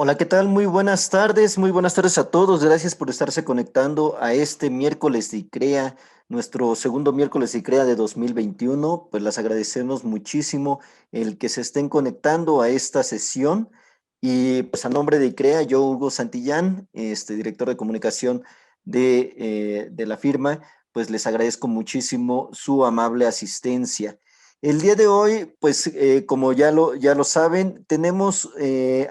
Hola, ¿qué tal? Muy buenas tardes a todos. Gracias por estarse conectando a este miércoles de ICREA, nuestro segundo miércoles de ICREA de 2021. Pues les agradecemos muchísimo el que se estén conectando a esta sesión. Y pues a nombre de ICREA, yo, Hugo Santillán, director de comunicación de la firma, pues les agradezco muchísimo su amable asistencia. El día de hoy, pues como ya lo saben, tenemos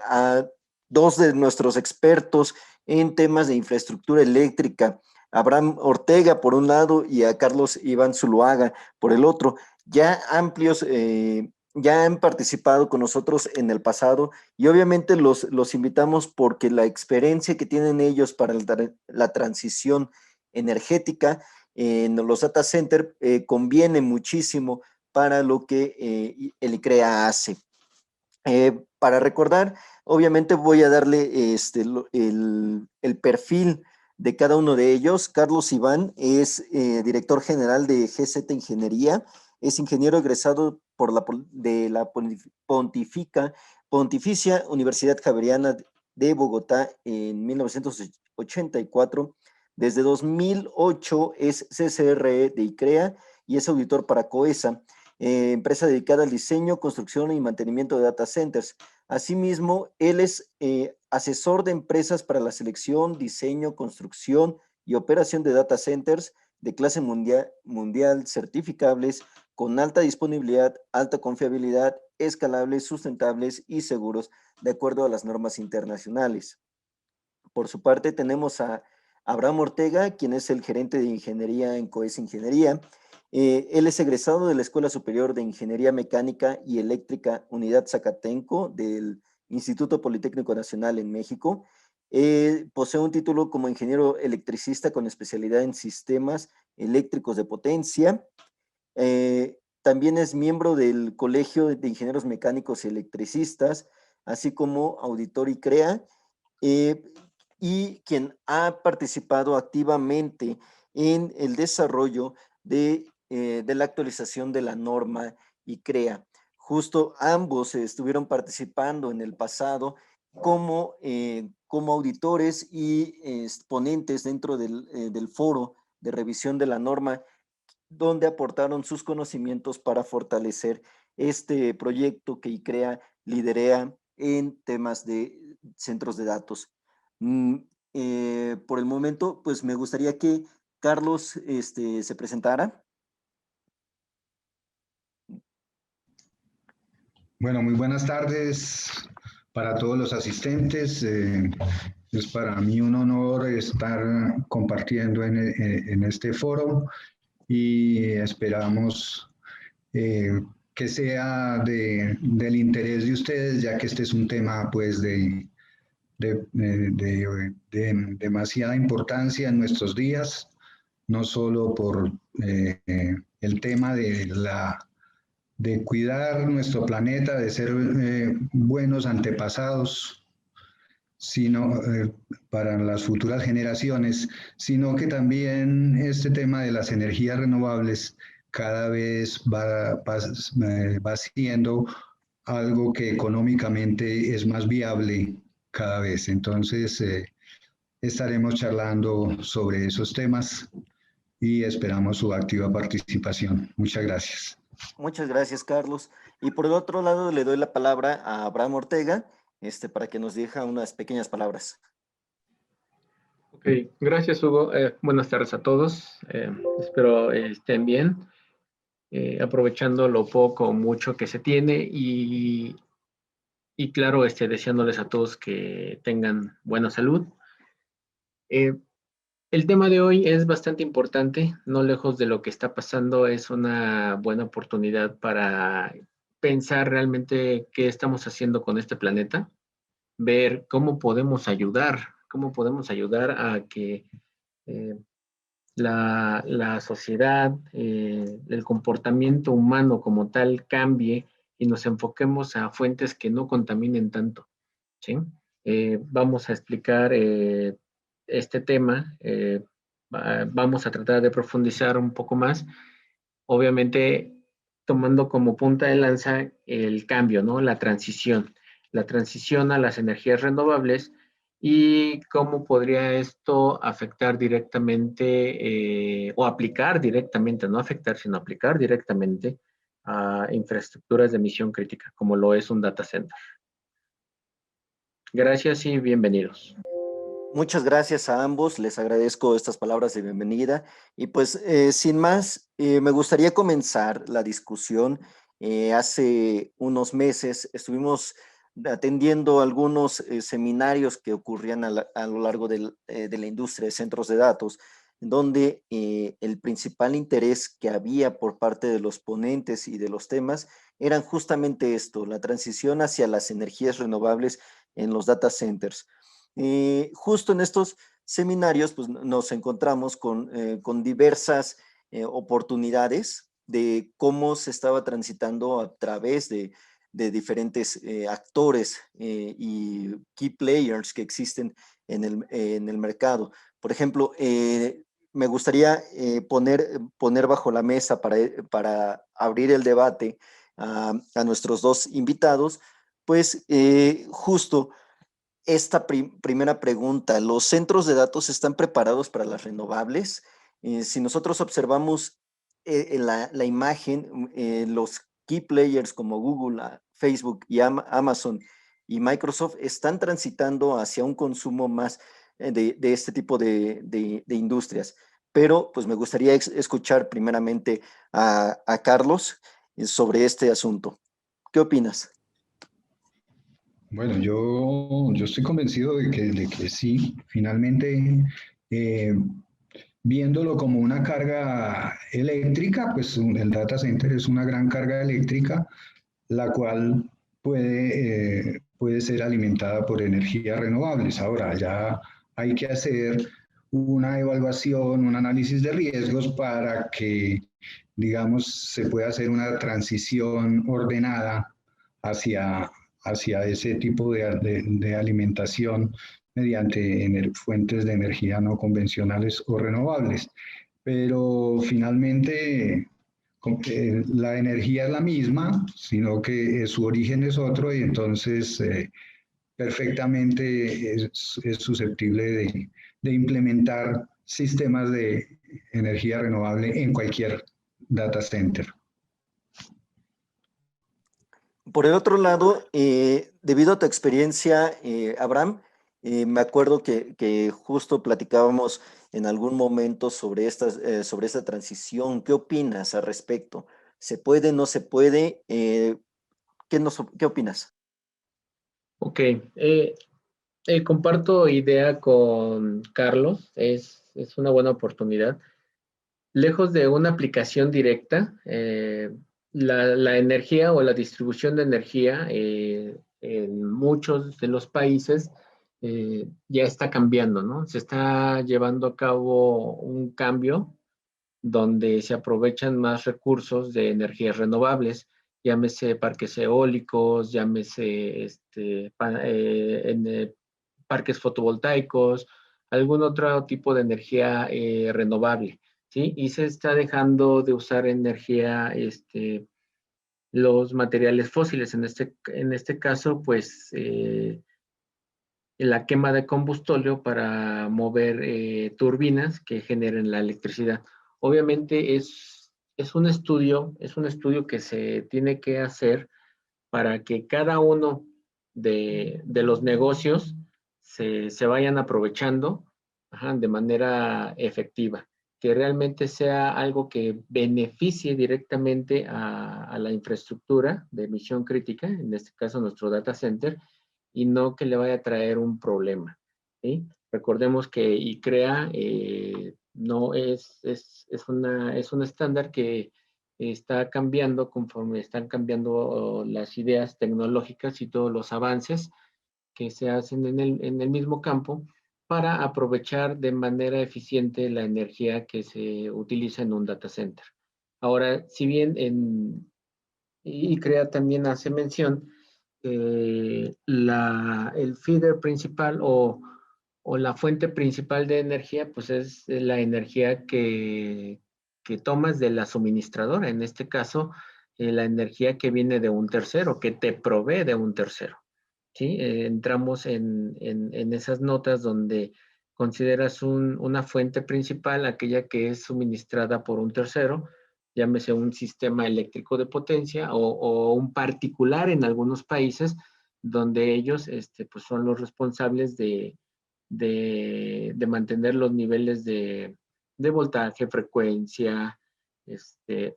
a dos de nuestros expertos en temas de infraestructura eléctrica, Abraham Ortega por un lado y a Carlos Iván Zuluaga por el otro, ya amplios, ya han participado con nosotros en el pasado y obviamente los invitamos porque la experiencia que tienen ellos para la transición energética en los data centers conviene muchísimo para lo que el ICREA hace. Para recordar, obviamente voy a darle el perfil de cada uno de ellos. Carlos Iván es director general de GZ Ingeniería, es ingeniero egresado de la Pontificia Universidad Javeriana de Bogotá en 1984. Desde 2008 es CCRE de ICREA y es auditor para COESA, empresa dedicada al diseño, construcción y mantenimiento de data centers. Asimismo, él es asesor de empresas para la selección, diseño, construcción y operación de data centers de clase mundial certificables con alta disponibilidad, alta confiabilidad, escalables, sustentables y seguros de acuerdo a las normas internacionales. Por su parte, tenemos a Abraham Ortega, quien es el gerente de ingeniería en COES Ingeniería. Él es egresado de la Escuela Superior de Ingeniería Mecánica y Eléctrica Unidad Zacatenco del Instituto Politécnico Nacional en México. Posee un título como ingeniero electricista con especialidad en sistemas eléctricos de potencia. También es miembro del Colegio de Ingenieros Mecánicos y Electricistas, así como auditor ICREA, eh, y quien ha participado activamente en el desarrollo de la actualización de la norma ICREA. Justo ambos estuvieron participando en el pasado como auditores y ponentes dentro del foro de revisión de la norma, donde aportaron sus conocimientos para fortalecer este proyecto que ICREA liderea en temas de centros de datos. Mm, por el momento, pues me gustaría que Carlos se presentara. Bueno, muy buenas tardes para todos los asistentes. Es para mí un honor estar compartiendo en este foro y esperamos que sea del interés de ustedes, ya que este es un tema pues de demasiada importancia en nuestros días, no solo por el tema de cuidar nuestro planeta, de ser buenos antepasados, sino para las futuras generaciones, sino que también este tema de las energías renovables cada vez va siendo algo que económicamente es más viable cada vez. Entonces, estaremos charlando sobre esos temas y esperamos su activa participación. Muchas gracias. Muchas gracias, Carlos. Y por el otro lado, le doy la palabra a Abraham Ortega, para que nos diga unas pequeñas palabras. Ok, gracias Hugo. Buenas tardes a todos. Espero estén bien, aprovechando lo poco o mucho que se tiene y claro, deseándoles a todos que tengan buena salud. El tema de hoy es bastante importante, no lejos de lo que está pasando, es una buena oportunidad para pensar realmente qué estamos haciendo con este planeta, ver cómo podemos ayudar a que eh, la sociedad, el comportamiento humano como tal cambie y nos enfoquemos a fuentes que no contaminen tanto, ¿sí? Vamos a explicar este tema, vamos a tratar de profundizar un poco más, obviamente tomando como punta de lanza el cambio, ¿no? La transición. la transición a las energías renovables y cómo podría esto afectar directamente o aplicar directamente, no afectar, sino aplicar directamente a infraestructuras de misión crítica, como lo es un data center. Gracias y bienvenidos. Muchas gracias a ambos, les agradezco estas palabras de bienvenida y pues sin más, me gustaría comenzar la discusión. Hace unos meses estuvimos atendiendo algunos seminarios que ocurrían a lo largo de la industria de centros de datos, donde el principal interés que había por parte de los ponentes y de los temas eran justamente esto, la transición hacia las energías renovables en los data centers. Justo en estos seminarios pues, nos encontramos con diversas oportunidades de cómo se estaba transitando a través de diferentes actores y key players que existen en el mercado. Por ejemplo, me gustaría poner bajo la mesa para abrir el debate a nuestros dos invitados, pues justo esta primera pregunta, ¿los centros de datos están preparados para las renovables? Si nosotros observamos la imagen, los key players como Google, Facebook y Amazon y Microsoft están transitando hacia un consumo más de este tipo de industrias. Pero pues me gustaría escuchar primeramente a Carlos sobre este asunto. ¿Qué opinas? Bueno, yo estoy convencido de que sí, finalmente, eh, viéndolo como una carga eléctrica, pues el data center es una gran carga eléctrica, la cual puede ser alimentada por energías renovables. Ahora, ya hay que hacer una evaluación, un análisis de riesgos para que, digamos, se pueda hacer una transición ordenada hacia, hacia ese tipo de alimentación mediante fuentes de energía no convencionales o renovables. Pero finalmente la energía es la misma, sino que su origen es otro y entonces perfectamente es susceptible de implementar sistemas de energía renovable en cualquier data center. Por el otro lado, debido a tu experiencia, Abraham, me acuerdo que justo platicábamos en algún momento sobre esta transición. ¿Qué opinas al respecto? ¿Se puede, no se puede? ¿Qué opinas? Ok, comparto idea con Carlos, es una buena oportunidad. Lejos de una aplicación directa, la energía o la distribución de energía en muchos de los países ya está cambiando, ¿no? Se está llevando a cabo un cambio donde se aprovechan más recursos de energías renovables, llámese parques eólicos, llámese parques fotovoltaicos, algún otro tipo de energía renovable, ¿sí? Y se está dejando de usar energía, los materiales fósiles, en este caso, pues, la quema de combustóleo para mover turbinas que generen la electricidad. Obviamente es un estudio que se tiene que hacer para que cada uno de los negocios se vayan aprovechando, ajá, de manera efectiva, que realmente sea algo que beneficie directamente a la infraestructura de misión crítica, en este caso nuestro data center, y no que le vaya a traer un problema, ¿sí? Recordemos que ICREA no es un estándar que está cambiando conforme están cambiando las ideas tecnológicas y todos los avances que se hacen en el mismo campo para aprovechar de manera eficiente la energía que se utiliza en un data center. Ahora, si bien ICREA también hace mención el feeder principal o la fuente principal de energía, pues es la energía que tomas de la suministradora, en este caso, la energía que viene de un tercero, que te provee de un tercero. ¿sí? Entramos en esas notas donde consideras una fuente principal, aquella que es suministrada por un tercero, llámese un sistema eléctrico de potencia o un particular en algunos países, donde ellos pues son los responsables de mantener los niveles de voltaje, frecuencia, este,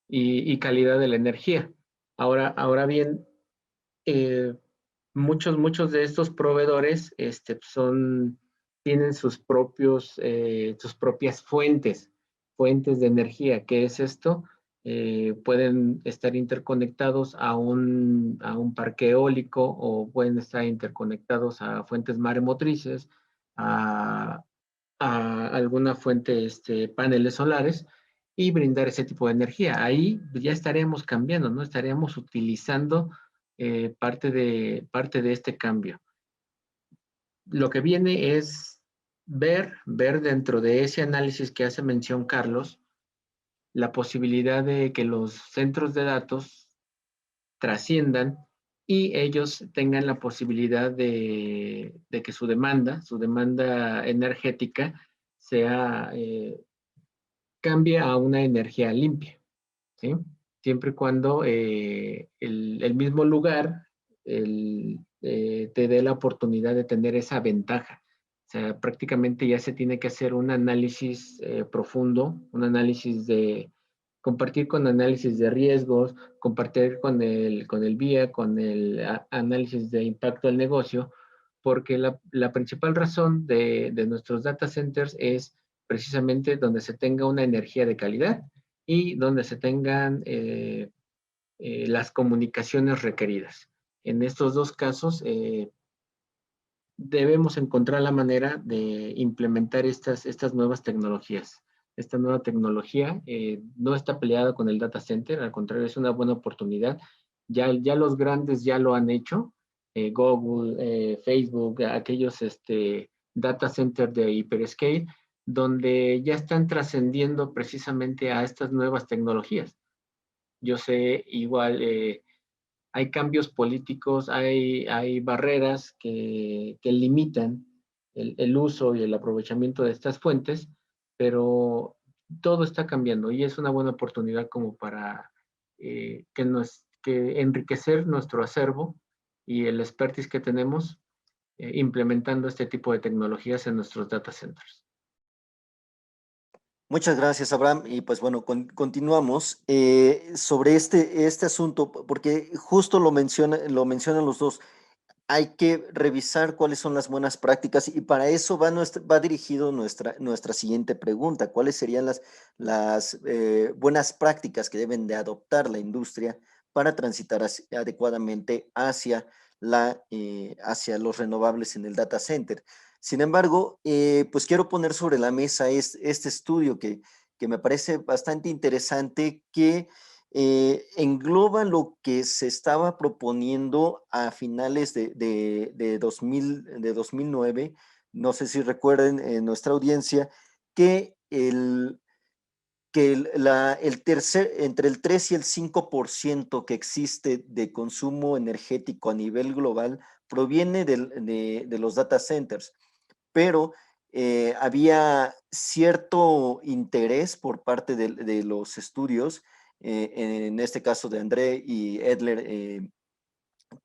y calidad de la energía. Ahora bien, eh, muchos de estos proveedores tienen sus propias fuentes de energía. ¿Qué es esto? Pueden estar interconectados a un parque eólico o pueden estar interconectados a fuentes maremotrices, a, a alguna fuente, paneles solares y brindar ese tipo de energía. Ahí ya estaríamos cambiando, ¿no? Estaríamos utilizando parte de este cambio. Lo que viene es ver dentro de ese análisis que hace mención Carlos, la posibilidad de que los centros de datos trasciendan y ellos tengan la posibilidad de que su demanda energética sea, cambie a una energía limpia, ¿sí? Siempre y cuando el mismo lugar te dé la oportunidad de tener esa ventaja. O sea, prácticamente ya se tiene que hacer un análisis profundo, un análisis compartir con análisis de riesgos, compartir con el BIA, con el análisis de impacto al negocio, porque la principal razón de nuestros data centers es precisamente donde se tenga una energía de calidad y donde se tengan las comunicaciones requeridas. En estos dos casos, debemos encontrar la manera de implementar estas nuevas tecnologías. Esta nueva tecnología no está peleada con el data center, al contrario, es una buena oportunidad. Ya los grandes ya lo han hecho, Google, Facebook, aquellos data centers de hyperscale, donde ya están trascendiendo precisamente a estas nuevas tecnologías. Yo sé, igual, hay cambios políticos, hay barreras que limitan el uso y el aprovechamiento de estas fuentes, pero todo está cambiando y es una buena oportunidad como para que enriquecer nuestro acervo y el expertise que tenemos implementando este tipo de tecnologías en nuestros data centers. Muchas gracias, Abraham. Y pues bueno, continuamos sobre este asunto, porque justo lo mencionan los dos. Hay que revisar cuáles son las buenas prácticas y para eso va dirigido nuestra siguiente pregunta. ¿Cuáles serían las buenas prácticas que deben de adoptar la industria para transitar adecuadamente hacia los renovables en el data center? Sin embargo, pues quiero poner sobre la mesa este estudio que me parece bastante interesante, que engloba lo que se estaba proponiendo a finales de 2009. No sé si recuerden, nuestra audiencia, que entre el 3 y el 5% que existe de consumo energético a nivel global proviene de los data centers, pero había cierto interés por parte de los estudios, en este caso de André y Edler,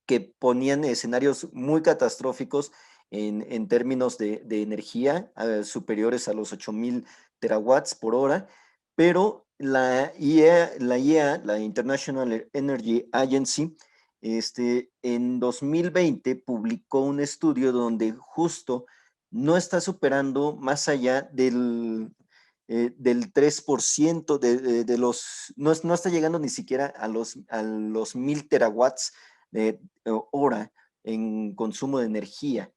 que ponían escenarios muy catastróficos en términos de energía, superiores a los 8,000 terawatts por hora, pero la IEA, la International Energy Agency, en 2020 publicó un estudio donde justo no está superando más allá del 3% no está llegando ni siquiera a los 1,000 terawatts de hora en consumo de energía.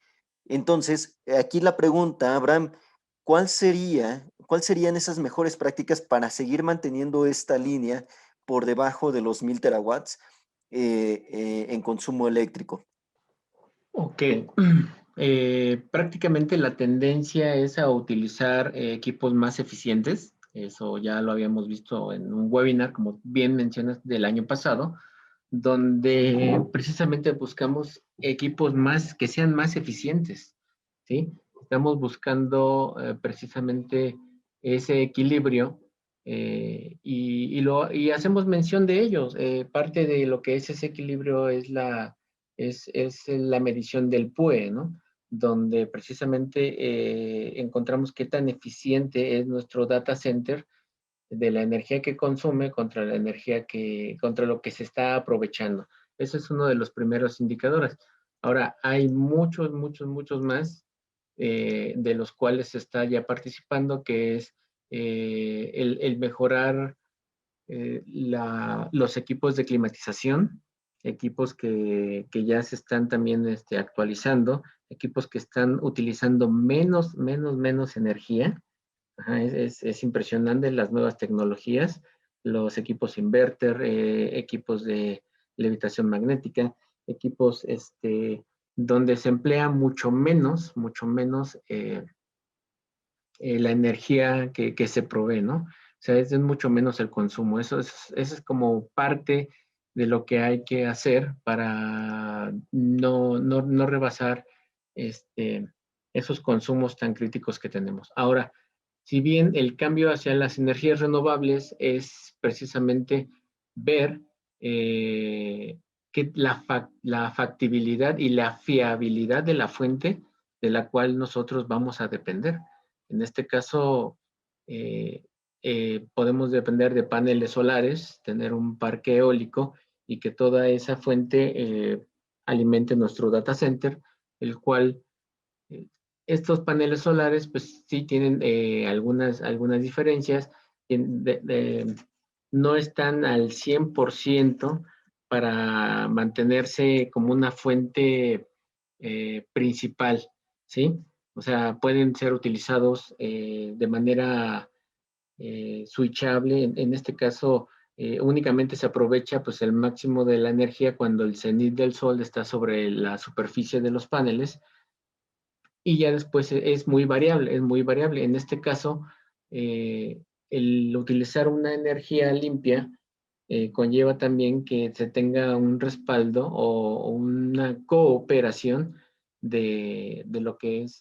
Entonces, aquí la pregunta, Abraham, ¿cuáles serían esas mejores prácticas para seguir manteniendo esta línea por debajo de los 1,000 terawatts en consumo eléctrico? Ok. Prácticamente la tendencia es a utilizar equipos más eficientes. Eso ya lo habíamos visto en un webinar, como bien mencionas, del año pasado, donde precisamente buscamos equipos que sean más eficientes, ¿sí? Estamos buscando precisamente ese equilibrio y hacemos mención de ellos. Parte de lo que es ese equilibrio es la medición del PUE, ¿no? Donde precisamente encontramos qué tan eficiente es nuestro data center de la energía que consume contra la contra lo que se está aprovechando. Ese es uno de los primeros indicadores. Ahora, hay muchos, muchos, muchos más de los cuales se está ya participando, que es el mejorar los equipos de climatización, equipos que ya se están también actualizando, equipos que están utilizando menos energía. Ajá, es impresionante las nuevas tecnologías, los equipos inverter, equipos de levitación magnética, equipos donde se emplea mucho menos la energía que se provee, ¿no? O sea, es mucho menos el consumo. Eso es como parte de lo que hay que hacer para no rebasar esos consumos tan críticos que tenemos. Ahora, si bien el cambio hacia las energías renovables es precisamente ver que la factibilidad y la fiabilidad de la fuente de la cual nosotros vamos a depender. En este caso, podemos depender de paneles solares, tener un parque eólico y que toda esa fuente alimente nuestro data center, el cual estos paneles solares, pues sí tienen algunas diferencias. No están al 100% para mantenerse como una fuente principal, ¿sí? O sea, pueden ser utilizados de manera switchable. En este caso, únicamente se aprovecha pues, el máximo de la energía cuando el cenit del sol está sobre la superficie de los paneles y ya después es muy variable, es muy variable. En este caso, el utilizar una energía limpia conlleva también que se tenga un respaldo o una cooperación de lo que es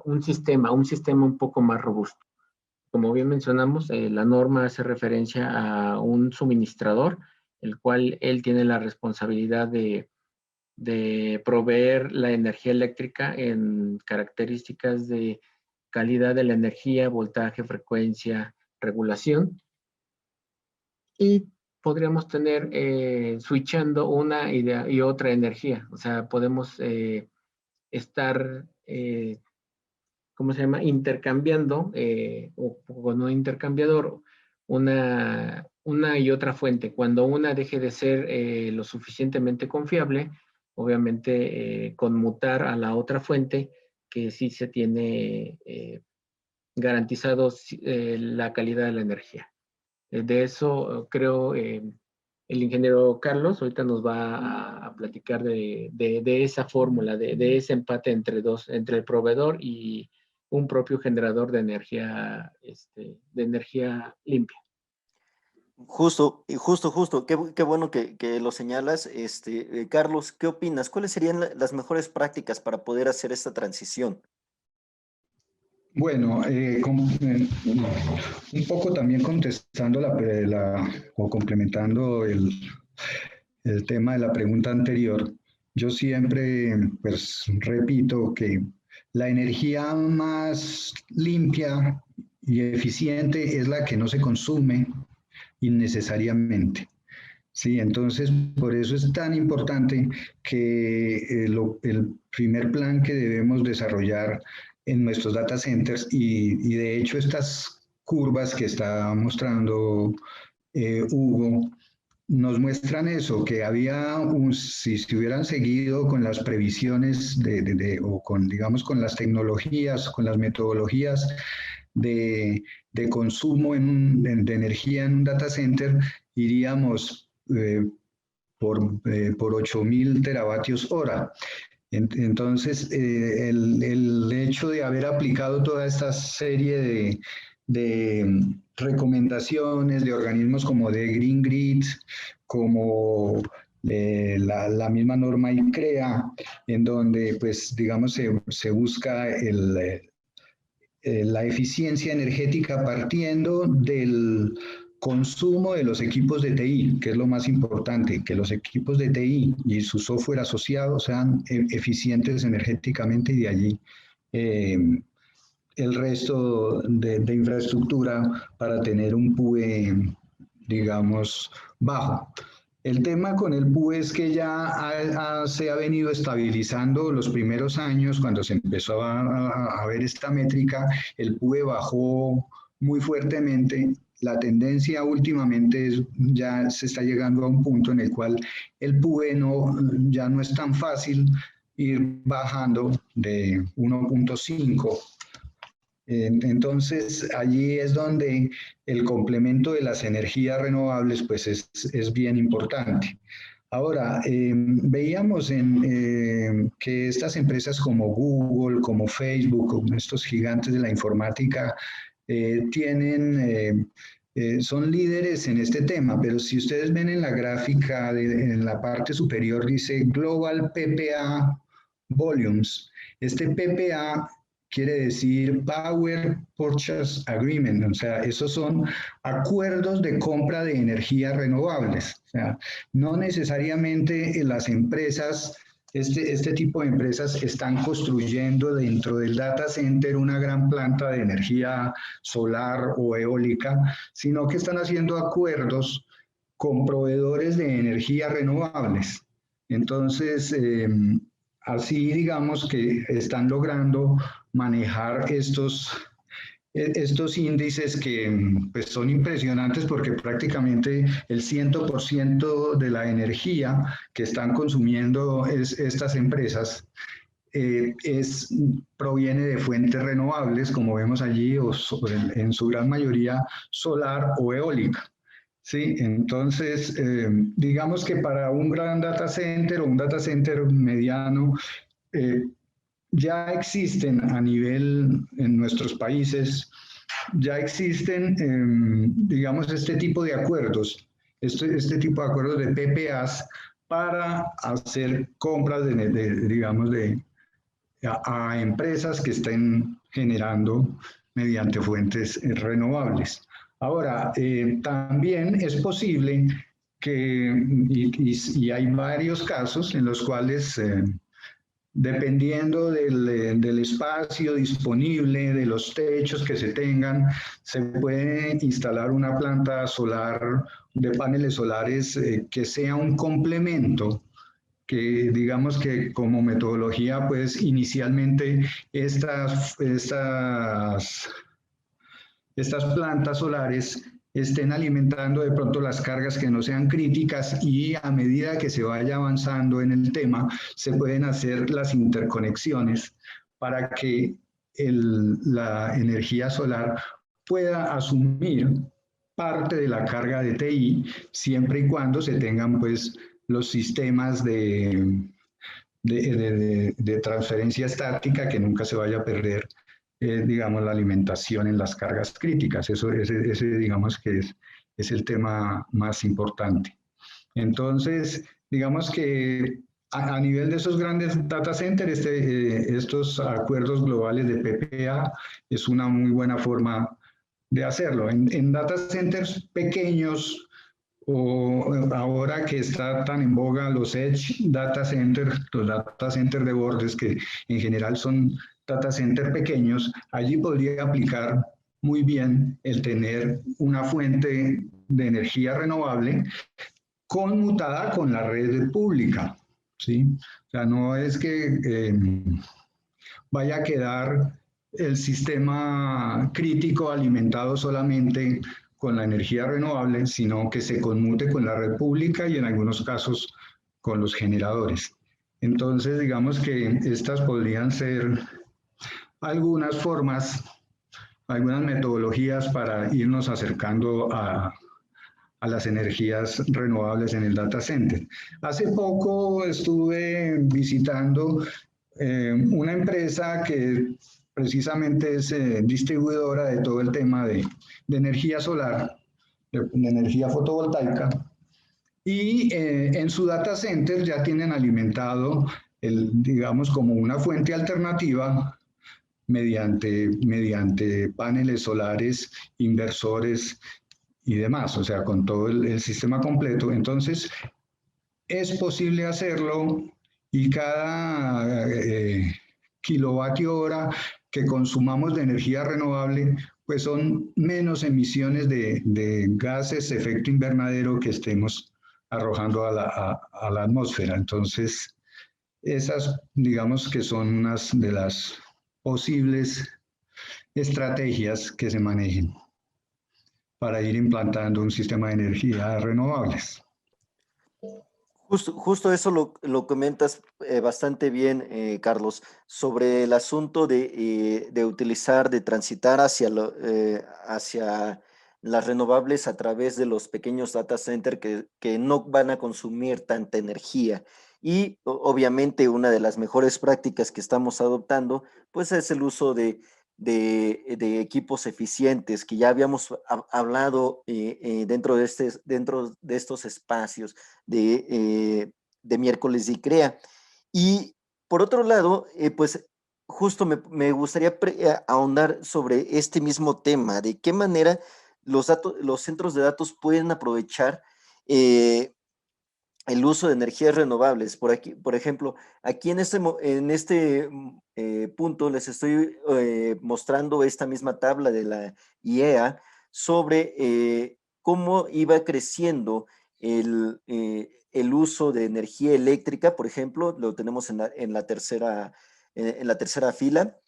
un sistema un poco más robusto. Como bien mencionamos, la norma hace referencia a un suministrador, el cual él tiene la responsabilidad de proveer la energía eléctrica en características de calidad de la energía, voltaje, frecuencia, regulación. Y podríamos tener switchando una y otra energía. O sea, podemos estar, ¿cómo se llama? Intercambiando o con un intercambiador una y otra fuente. Cuando una deje de ser lo suficientemente confiable, obviamente conmutar a la otra fuente que sí se tiene garantizado la calidad de la energía. De eso creo el ingeniero Carlos ahorita nos va a platicar de esa fórmula, de ese empate entre el proveedor y un propio generador de energía limpia. Justo, y justo. Qué bueno que lo señalas. Carlos, ¿qué opinas? ¿Cuáles serían las mejores prácticas para poder hacer esta transición? Bueno, un poco también contestando o complementando el tema de la pregunta anterior, yo siempre pues repito que la energía más limpia y eficiente es la que no se consume innecesariamente. Sí, entonces por eso es tan importante que el primer plan que debemos desarrollar en nuestros data centers y de hecho estas curvas que está mostrando Hugo nos muestran eso, que si se hubieran seguido con las previsiones o con, digamos, con las tecnologías, con las metodologías de consumo de energía en un data center, iríamos por 8.000 teravatios hora. Entonces, el hecho de haber aplicado toda esta serie de recomendaciones de organismos como de Green Grid, como la misma norma ICREA, en donde, pues, digamos, se busca la eficiencia energética partiendo del consumo de los equipos de TI, que es lo más importante, que los equipos de TI y su software asociado sean eficientes energéticamente, y de allí el resto de infraestructura para tener un PUE, digamos, bajo. El tema con el PUE es que ya se ha venido estabilizando los primeros años. Cuando se empezó a ver esta métrica, el PUE bajó muy fuertemente. La tendencia últimamente ya se está llegando a un punto en el cual el PUE ya no es tan fácil ir bajando de 1.5. Entonces, allí es donde el complemento de las energías renovables pues es bien importante. Ahora, veíamos que estas empresas como Google, como Facebook, como estos gigantes de la informática, son líderes en este tema, pero si ustedes ven en la gráfica, en la parte superior dice Global PPA Volumes. Este PPA quiere decir Power Purchase Agreement, o sea, esos son acuerdos de compra de energías renovables. O sea, no necesariamente las empresas, este tipo de empresas están construyendo dentro del data center una gran planta de energía solar o eólica, sino que están haciendo acuerdos con proveedores de energías renovables. Entonces, así digamos que están logrando manejar estos índices que pues, son impresionantes, porque prácticamente el 100% de la energía que están consumiendo estas empresas proviene de fuentes renovables, como vemos allí, o en su gran mayoría solar o eólica. Sí, entonces, digamos que para un gran data center o un data center mediano, ya existen en nuestros países, ya existen, digamos, este tipo de acuerdos, este tipo de acuerdos de PPAs para hacer compras, digamos, a empresas que estén generando mediante fuentes renovables. Ahora, también es posible que, y hay varios casos en los cuales, dependiendo del espacio disponible, de los techos que se tengan, se puede instalar una planta solar de paneles solares que sea un complemento, que digamos que como metodología, pues inicialmente estas plantas solares estén alimentando de pronto las cargas que no sean críticas, y a medida que se vaya avanzando en el tema, se pueden hacer las interconexiones para que la energía solar pueda asumir parte de la carga de TI, siempre y cuando se tengan pues los sistemas de transferencia estática, que nunca se vaya a perder digamos, la alimentación en las cargas críticas. Ese digamos que es el tema más importante. Entonces, digamos que a nivel de esos grandes data centers, estos acuerdos globales de PPA es una muy buena forma de hacerlo. En data centers pequeños, o ahora que está tan en boga los edge data centers, los data centers de bordes, que en general son data centers pequeños, allí podría aplicar muy bien el tener una fuente de energía renovable conmutada con la red pública, ¿sí? O sea, no es que vaya a quedar el sistema crítico alimentado solamente con la energía renovable, sino que se conmute con la red pública y en algunos casos con los generadores. Entonces, digamos que estas podrían ser algunas formas, algunas metodologías para irnos acercando a las energías renovables en el data center. Hace poco estuve visitando una empresa que precisamente es distribuidora de todo el tema de energía solar, de energía fotovoltaica, y en su data center ya tienen alimentado, digamos, como una fuente alternativa mediante paneles solares, inversores y demás, o sea, con todo el sistema completo. Entonces, es posible hacerlo y cada kilovatio hora que consumamos de energía renovable, pues son menos emisiones de gases de efecto invernadero que estemos arrojando a la atmósfera. Entonces, esas, digamos que son unas de las posibles estrategias que se manejen para ir implantando un sistema de energía renovables. Justo eso lo comentas bastante bien, Carlos, sobre el asunto de utilizar, de transitar hacia las renovables a través de los pequeños data centers que no van a consumir tanta energía. Y obviamente una de las mejores prácticas que estamos adoptando, pues es el uso de equipos eficientes, que ya habíamos hablado dentro de estos espacios de miércoles de ICREA. Y por otro lado, pues justo me gustaría ahondar sobre este mismo tema, de qué manera los centros de datos pueden aprovechar el uso de energías renovables. Por ejemplo, aquí en este punto les estoy mostrando esta misma tabla de la IEA sobre cómo iba creciendo el uso de energía eléctrica. Por ejemplo, lo tenemos en la tercera fila,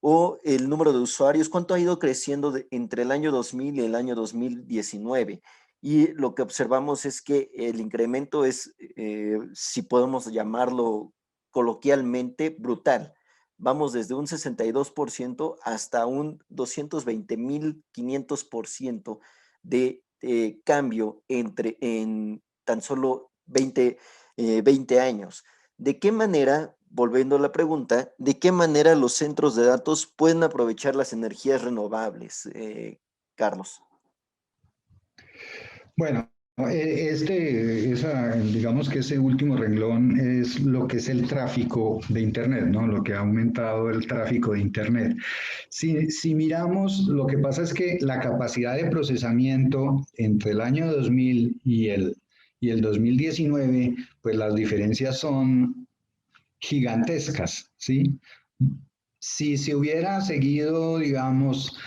o el número de usuarios, cuánto ha ido creciendo entre el año 2000 y el año 2019. Y lo que observamos es que el incremento es, si podemos llamarlo coloquialmente, brutal. Vamos desde un 62% hasta un 220.500% de cambio en tan solo 20 años. ¿De qué manera, volviendo a la pregunta, de qué manera los centros de datos pueden aprovechar las energías renovables, Carlos? Bueno, digamos que ese último renglón es lo que es el tráfico de Internet, ¿no? Lo que ha aumentado el tráfico de Internet. Si miramos, lo que pasa es que la capacidad de procesamiento entre el año 2000 y el 2019, pues las diferencias son gigantescas, ¿sí? Si se hubiera seguido, digamos,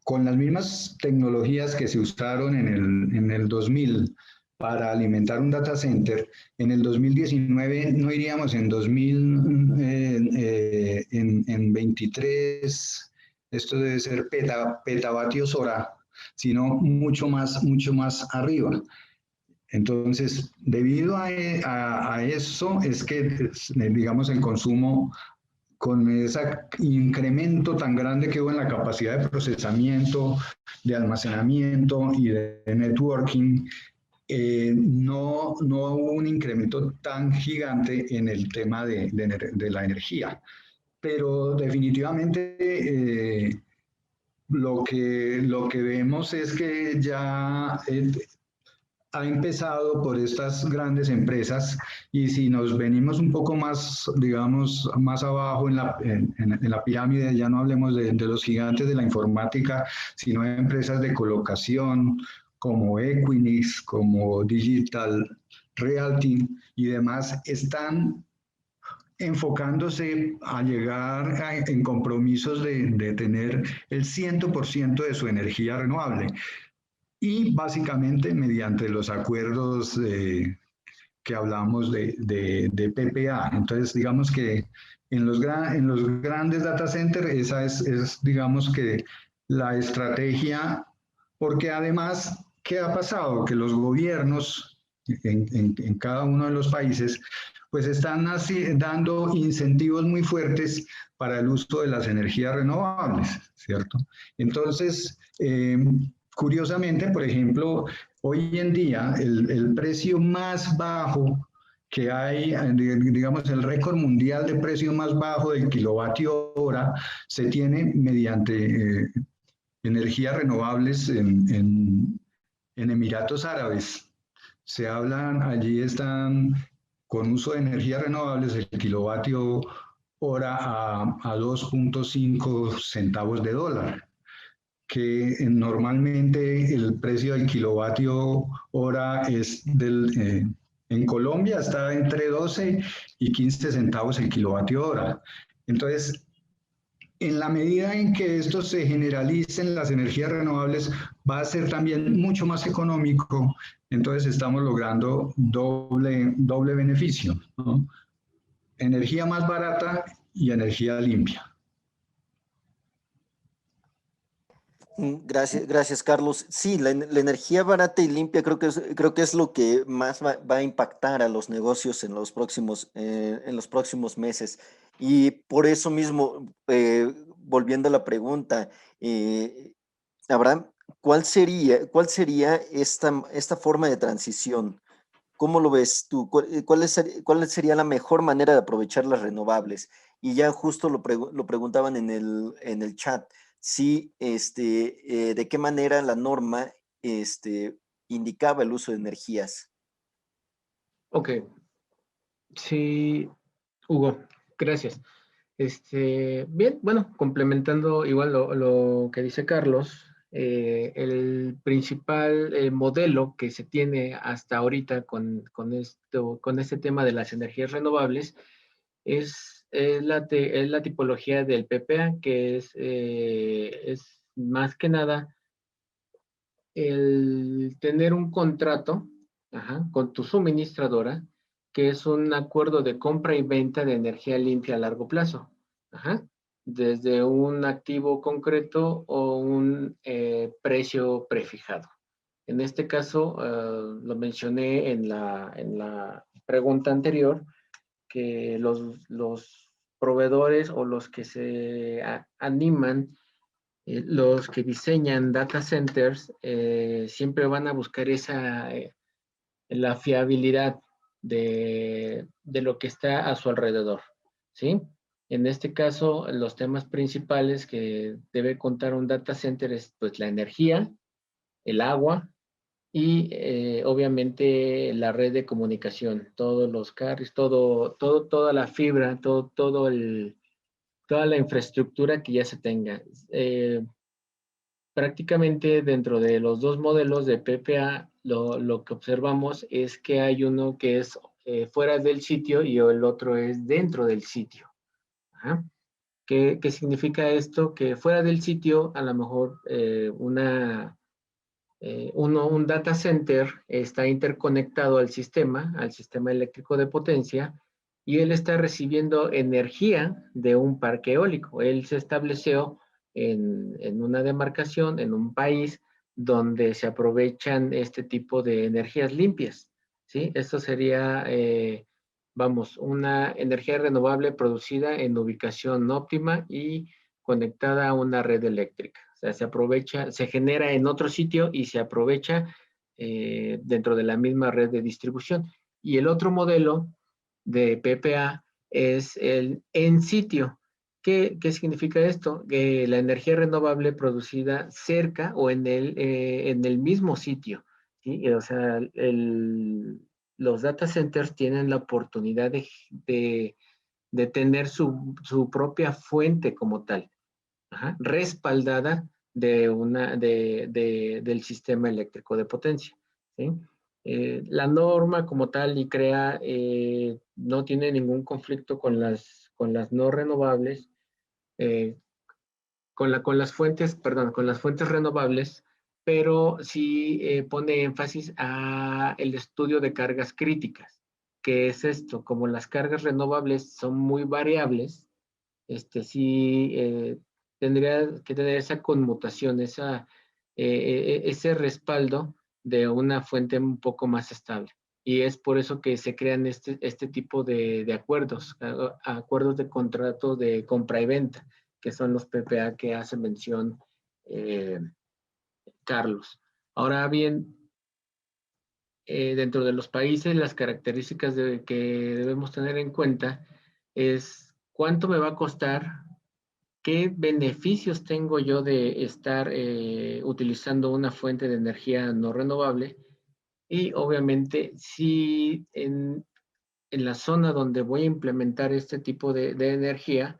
con las mismas tecnologías que se usaron en el 2000 para alimentar un data center, en el 2019 no iríamos en 23, esto debe ser petavatios hora, sino mucho más arriba. Entonces, debido a eso es que, digamos, el consumo con ese incremento tan grande que hubo en la capacidad de procesamiento, de almacenamiento y de networking, no hubo un incremento tan gigante en el tema de la energía. Pero definitivamente lo que vemos es que ya ha empezado por estas grandes empresas, y si nos venimos un poco más, digamos, más abajo en la pirámide, ya no hablemos de los gigantes de la informática, sino de empresas de colocación como Equinix, como Digital Realty y demás, están enfocándose a llegar en compromisos de tener el 100% de su energía renovable. Y básicamente mediante los acuerdos que hablamos de PPA. Entonces, digamos que en los grandes data centers esa es, digamos que la estrategia, porque además, ¿qué ha pasado? Que los gobiernos en cada uno de los países pues están dando incentivos muy fuertes para el uso de las energías renovables, ¿cierto? Entonces, curiosamente, por ejemplo, hoy en día el precio más bajo que hay, digamos, el récord mundial de precio más bajo del kilovatio hora se tiene mediante energías renovables en Emiratos Árabes, se hablan, allí están con uso de energías renovables, el kilovatio hora a 2.5 centavos de dólar, que normalmente el precio del kilovatio hora es en Colombia está entre 12 y 15 centavos el kilovatio hora. Entonces, en la medida en que esto se generalicen las energías renovables, va a ser también mucho más económico. Entonces estamos logrando doble beneficio, ¿no? Energía más barata y energía limpia. Gracias, gracias, Carlos. Sí, la energía barata y limpia creo que es lo que más va a impactar a los negocios en los próximos meses. Y por eso mismo, volviendo a la pregunta, Abraham, cuál sería esta forma de transición? ¿Cómo lo ves tú? ¿Cuál sería la mejor manera de aprovechar las renovables? Y ya justo lo preguntaban en el chat, si de qué manera la norma indicaba el uso de energías. Ok, sí, Hugo, gracias. Bien, bueno, complementando igual lo que dice Carlos, el principal modelo que se tiene hasta ahorita con este tema de las energías renovables es la tipología del PPA, que es más que nada el tener un contrato, ajá, con tu suministradora, que es un acuerdo de compra y venta de energía limpia a largo plazo. Ajá, desde un activo concreto o un precio prefijado. En este caso, lo mencioné en la pregunta anterior, que los proveedores o los que se animan, los que diseñan data centers, siempre van a buscar la fiabilidad de lo que está a su alrededor, ¿sí? En este caso, los temas principales que debe contar un data center es pues la energía, el agua y obviamente la red de comunicación, todos los carros, toda la fibra, toda la infraestructura que ya se tenga. Prácticamente dentro de los dos modelos de PPA, lo que observamos es que hay uno que es fuera del sitio y el otro es dentro del sitio. Ajá. ¿Qué significa esto? Que fuera del sitio, a lo mejor un data center está interconectado al sistema eléctrico de potencia, y él está recibiendo energía de un parque eólico. Él se estableció en una demarcación, en un país donde se aprovechan este tipo de energías limpias, ¿sí? Esto sería, vamos, una energía renovable producida en ubicación óptima y conectada a una red eléctrica. O sea, se aprovecha, se genera en otro sitio y se aprovecha dentro de la misma red de distribución. Y el otro modelo de PPA es el en sitio. ¿Qué significa esto? Que la energía renovable producida cerca o en el mismo sitio, ¿sí? O sea, los data centers tienen la oportunidad de tener su propia fuente como tal. Ajá, respaldada del sistema eléctrico de potencia, ¿sí? La norma como tal ICREA no tiene ningún conflicto con las no renovables, eh, con las fuentes, perdón, con las fuentes renovables, pero sí pone énfasis a el estudio de cargas críticas. ¿Qué es esto? Como las cargas renovables son muy variables, sí tendría que tener esa conmutación, ese respaldo de una fuente un poco más estable. Y es por eso que se crean este tipo de acuerdos, acuerdos de contrato de compra y venta, que son los PPA que hace mención eh, Carlos. Ahora bien, dentro de los países, las características que debemos tener en cuenta es cuánto me va a costar. ¿Qué beneficios tengo yo de estar utilizando una fuente de energía no renovable? Y obviamente, si en la zona donde voy a implementar este tipo de energía,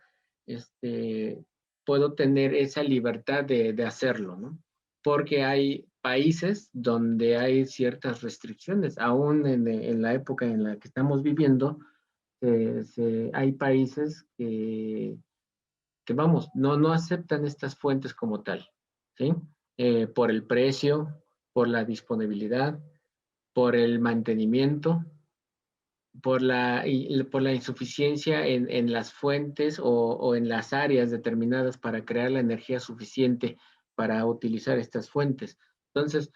puedo tener esa libertad de hacerlo, ¿no? Porque hay países donde hay ciertas restricciones, aún en la época en la que estamos viviendo, hay países que vamos, no aceptan estas fuentes como tal, ¿sí? Por el precio, por la disponibilidad, por el mantenimiento, por la insuficiencia en las fuentes o en las áreas determinadas para crear la energía suficiente para utilizar estas fuentes. Entonces,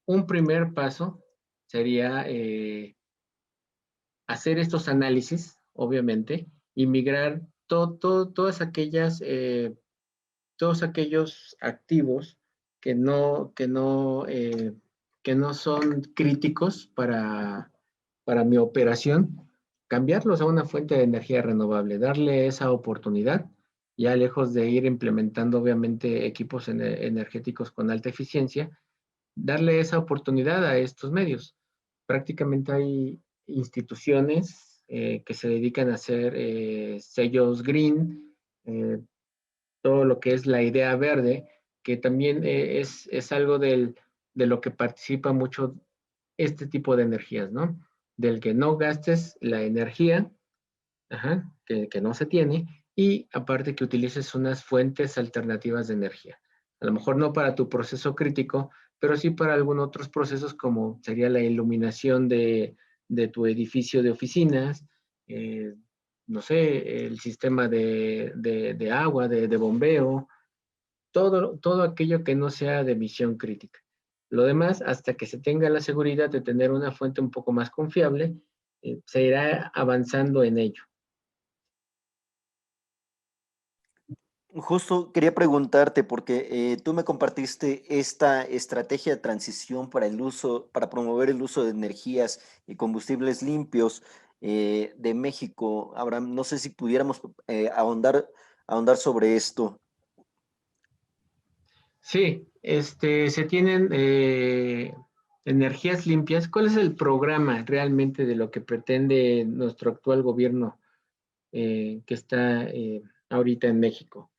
un primer paso sería hacer estos análisis, obviamente, y migrar todos aquellos activos que no son críticos para mi operación, cambiarlos a una fuente de energía renovable, darle esa oportunidad, ya lejos de ir implementando obviamente equipos energéticos con alta eficiencia, darle esa oportunidad a estos medios. Prácticamente hay instituciones que se dedican a hacer sellos green, todo lo que es la idea verde, que también es algo de lo que participa mucho este tipo de energías, ¿no? Del que no gastes la energía, ajá, que no se tiene, y aparte que utilices unas fuentes alternativas de energía. A lo mejor no para tu proceso crítico, pero sí para algunos otros procesos como sería la iluminación de tu edificio de oficinas, eh, no sé, el sistema de agua, de bombeo, todo aquello que no sea de misión crítica. Lo demás, hasta que se tenga la seguridad de tener una fuente un poco más confiable, se irá avanzando en ello. Justo quería preguntarte, porque tú me compartiste esta estrategia de transición para el uso, para promover el uso de energías y combustibles limpios de México. Abraham, no sé si pudiéramos ahondar sobre esto. Sí, se tienen energías limpias. ¿Cuál es el programa realmente de lo que pretende nuestro actual gobierno que está ahorita en México?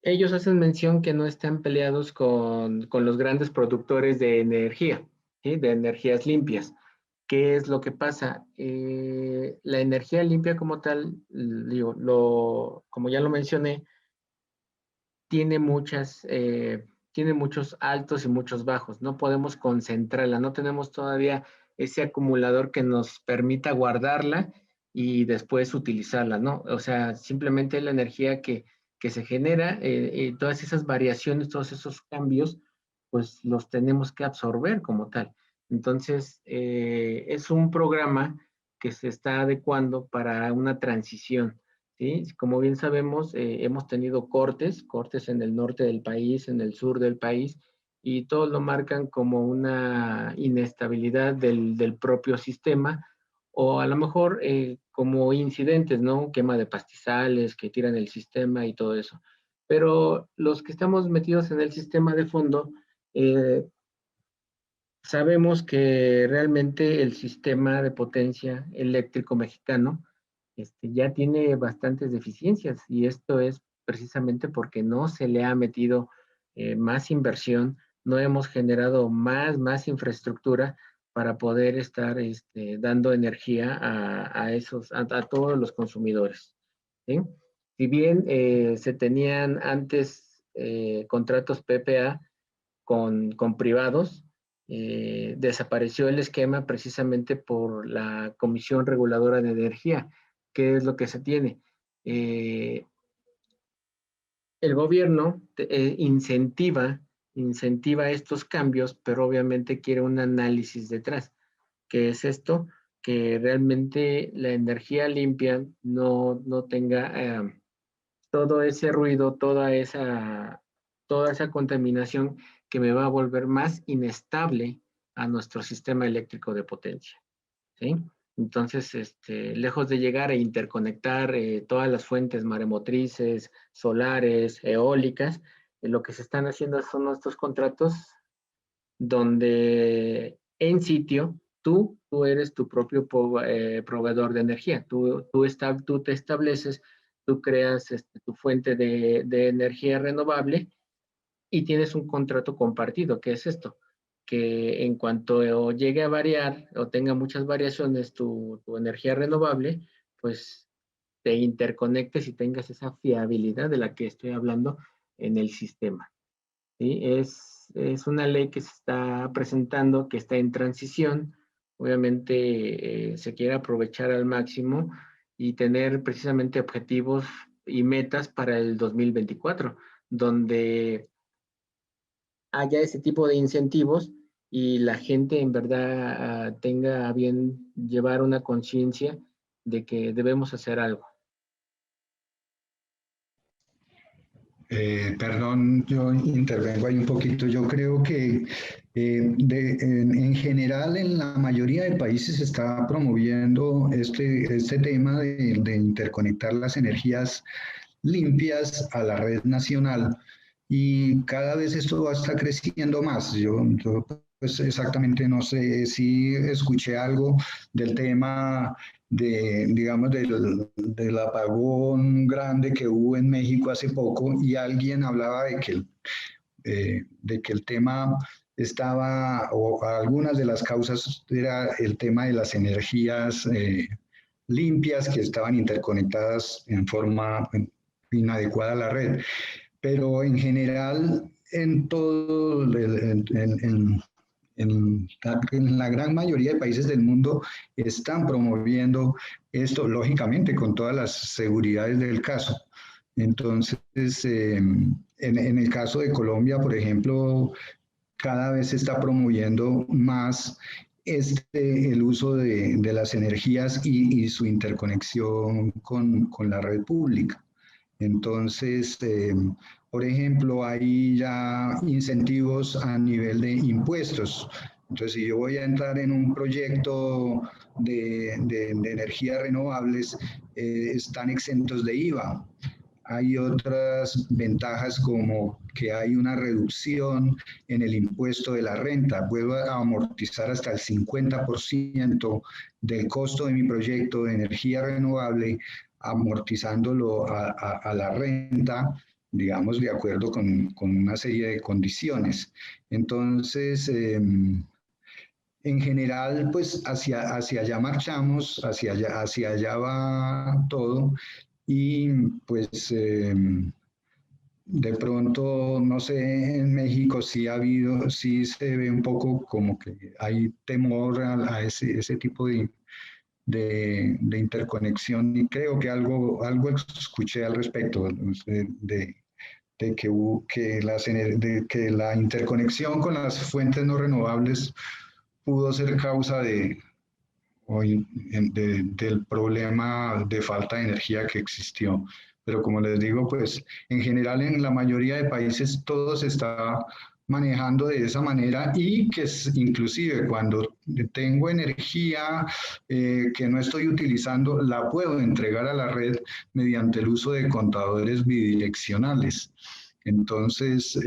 Ellos hacen mención que no están peleados con los grandes productores de energía, ¿sí? De energías limpias. ¿Qué es lo que pasa? La energía limpia como tal, digo, como ya lo mencioné, tiene tiene muchos altos y muchos bajos. No podemos concentrarla, no tenemos todavía ese acumulador que nos permita guardarla y después utilizarla, ¿no? O sea, simplemente la energía que se genera, todas esas variaciones, todos esos cambios, pues los tenemos que absorber como tal. Entonces, es un programa que se está adecuando para una transición. ¿Sí? Como bien sabemos, hemos tenido cortes en el norte del país, en el sur del país, y todos lo marcan como una inestabilidad del propio sistema, o a lo mejor como incidentes, ¿no? Quema de pastizales que tiran el sistema y todo eso. Pero los que estamos metidos en el sistema de fondo, eh, sabemos que realmente el sistema de potencia eléctrico mexicano ya tiene bastantes deficiencias y esto es precisamente porque no se le ha metido más inversión, no hemos generado más infraestructura para poder estar dando energía a todos los consumidores. ¿Sí? Si bien se tenían antes contratos PPA con privados, desapareció el esquema precisamente por la Comisión Reguladora de Energía. ¿Qué es lo que se tiene? Eh, el gobierno incentiva estos cambios, pero obviamente quiere un análisis detrás. ¿Qué es esto? Que realmente la energía limpia no tenga todo ese ruido, toda esa contaminación que me va a volver más inestable a nuestro sistema eléctrico de potencia. ¿Sí? Entonces, lejos de llegar a interconectar todas las fuentes maremotrices, solares, eólicas, lo que se están haciendo son estos contratos donde en sitio, tú eres tu propio proveedor de energía. Tú te estableces, tú creas tu fuente de energía renovable y tienes un contrato compartido. ¿Qué es esto? Que en cuanto llegue a variar o tenga muchas variaciones tu energía renovable, pues te interconectes y tengas esa fiabilidad de la que estoy hablando en el sistema. ¿Sí? Es una ley que se está presentando, que está en transición. Obviamente se quiere aprovechar al máximo y tener precisamente objetivos y metas para el 2024, donde haya ese tipo de incentivos y la gente en verdad tenga a bien llevar una conciencia de que debemos hacer algo. Perdón, yo intervengo ahí un poquito. Yo creo que en general en la mayoría de países se está promoviendo este tema de interconectar las energías limpias a la red nacional y cada vez esto va a estar creciendo más. Yo pues exactamente no sé si escuché algo del tema digamos, del apagón grande que hubo en México hace poco y alguien hablaba de que el tema estaba, o algunas de las causas era el tema de las energías limpias que estaban interconectadas en forma inadecuada a la red. Pero en general, en todo, en la gran mayoría de países del mundo están promoviendo esto, lógicamente, con todas las seguridades del caso. Entonces, en el caso de Colombia, por ejemplo, cada vez se está promoviendo más el uso de las energías y su interconexión con la red pública. Entonces, por ejemplo, hay ya incentivos a nivel de impuestos. Entonces, si yo voy a entrar en un proyecto de energías renovables, están exentos de IVA. Hay otras ventajas como que hay una reducción en el impuesto de la renta. Puedo amortizar hasta el 50% del costo de mi proyecto de energía renovable, amortizándolo a la renta, digamos, de acuerdo con una serie de condiciones. Entonces, en general, pues hacia allá marchamos, hacia allá va todo y pues de pronto, no sé, en México sí ha habido, sí se ve un poco como que hay temor a ese tipo de interconexión y creo que algo escuché al respecto de que la interconexión con las fuentes no renovables pudo ser causa del problema de falta de energía que existió. Pero como les digo, pues en general en la mayoría de países todo se está manejando de esa manera y que inclusive cuando tengo energía que no estoy utilizando, la puedo entregar a la red mediante el uso de contadores bidireccionales. Entonces,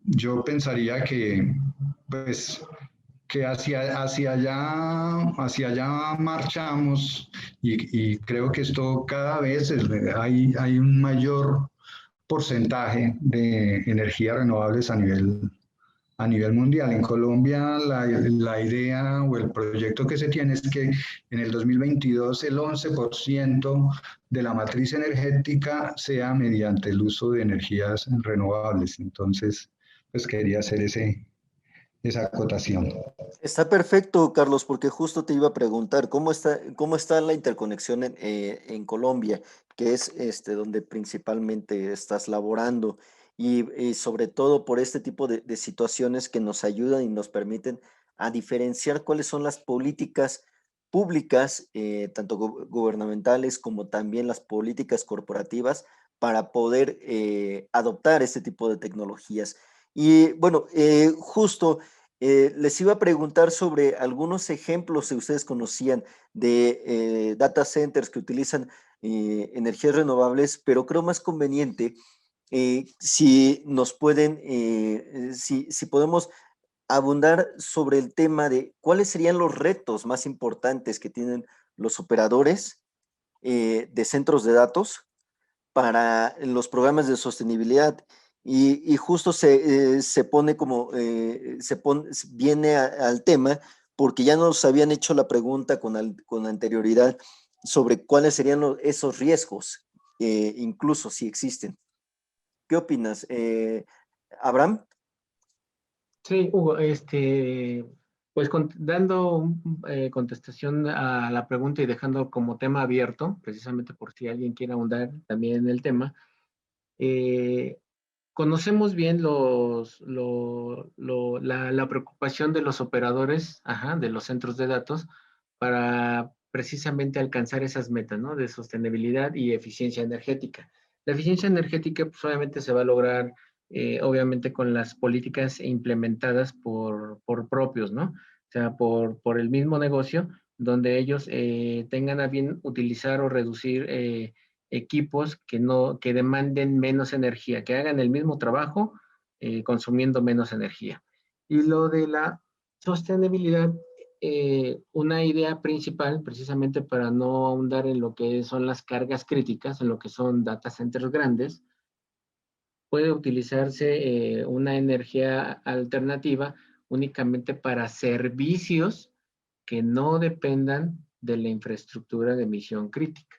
yo pensaría que, pues, que hacia allá marchamos y creo que esto cada vez hay un mayor porcentaje de energías renovables a nivel mundial. En Colombia la idea o el proyecto que se tiene es que en el 2022 el 11% de la matriz energética sea mediante el uso de energías renovables. Entonces, pues quería hacer esa acotación. Está perfecto, Carlos, porque justo te iba a preguntar cómo está la interconexión en Colombia, que es donde principalmente estás laborando, y sobre todo por este tipo de situaciones que nos ayudan y nos permiten a diferenciar cuáles son las políticas públicas, tanto gubernamentales como también las políticas corporativas, para poder adoptar este tipo de tecnologías. Y bueno, justo. Les iba a preguntar sobre algunos ejemplos, si ustedes conocían, de data centers que utilizan energías renovables, pero creo más conveniente si nos pueden, si podemos abundar sobre el tema de cuáles serían los retos más importantes que tienen los operadores de centros de datos para los programas de sostenibilidad. Y justo se pone como, viene al tema porque ya nos habían hecho la pregunta con anterioridad sobre cuáles serían esos riesgos, incluso si existen. ¿Qué opinas, Abraham? Sí, Hugo, pues dando contestación a la pregunta y dejando como tema abierto, precisamente por si alguien quiere ahondar también en el tema, eh, conocemos bien la preocupación de los operadores, ajá, de los centros de datos, para precisamente alcanzar esas metas, ¿no? De sostenibilidad y eficiencia energética. La eficiencia energética, pues obviamente se va a lograr, obviamente, con las políticas implementadas por propios, ¿no? O sea, por el mismo negocio, donde ellos tengan a bien utilizar o reducir equipos que demanden menos energía, que hagan el mismo trabajo consumiendo menos energía. Y lo de la sostenibilidad, una idea principal, precisamente para no ahondar en lo que son las cargas críticas, en lo que son data centers grandes, puede utilizarse una energía alternativa únicamente para servicios que no dependan de la infraestructura de misión crítica.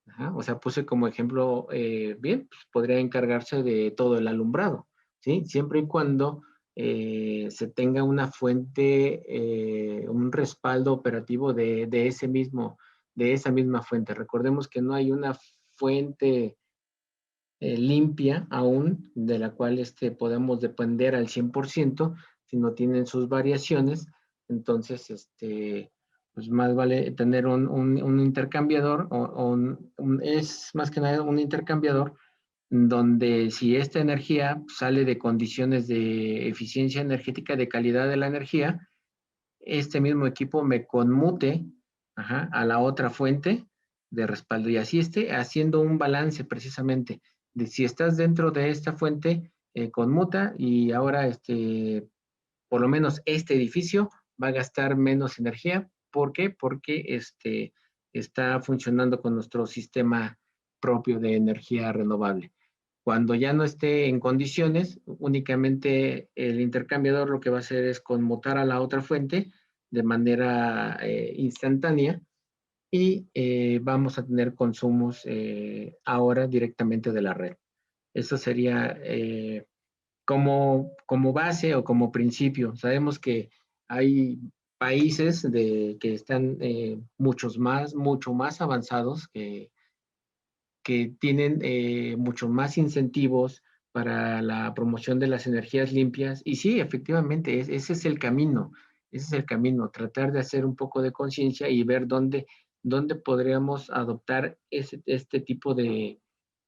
Ajá, o sea, puse como ejemplo, bien, pues podría encargarse de todo el alumbrado, ¿sí? Siempre y cuando se tenga una fuente, un respaldo operativo de esa misma fuente. Recordemos que no hay una fuente limpia aún de la cual podemos depender al 100%, sino tienen sus variaciones. Entonces, pues más vale tener un intercambiador, es más que nada un intercambiador donde si esta energía sale de condiciones de eficiencia energética, de calidad de la energía, este mismo equipo me conmute, ajá, a la otra fuente de respaldo y así esté haciendo un balance precisamente de si estás dentro de esta fuente, conmuta y ahora por lo menos este edificio va a gastar menos energía. ¿Por qué? Porque está funcionando con nuestro sistema propio de energía renovable. Cuando ya no esté en condiciones, únicamente el intercambiador lo que va a hacer es conmutar a la otra fuente de manera instantánea y vamos a tener consumos ahora directamente de la red. Eso sería como base o como principio. Sabemos que hay países que están mucho más avanzados, que tienen mucho más incentivos para la promoción de las energías limpias. Y sí, efectivamente, ese es el camino, tratar de hacer un poco de conciencia y ver dónde podríamos adoptar este tipo de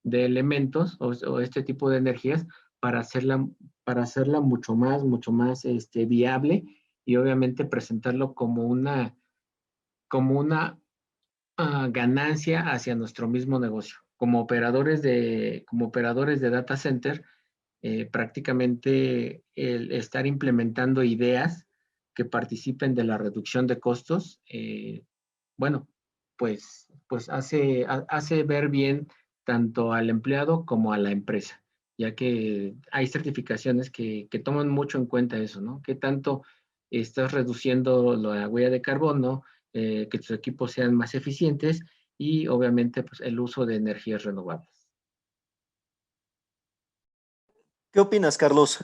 elementos o este tipo de energías para hacerla mucho más viable y obviamente presentarlo como una ganancia hacia nuestro mismo negocio. Como operadores de data center, prácticamente el estar implementando ideas que participen de la reducción de costos, bueno, pues hace ver bien tanto al empleado como a la empresa, ya que hay certificaciones que toman mucho en cuenta eso, ¿no? ¿Qué tanto estás reduciendo la huella de carbono, que tus equipos sean más eficientes y obviamente pues, el uso de energías renovables? ¿Qué opinas, Carlos?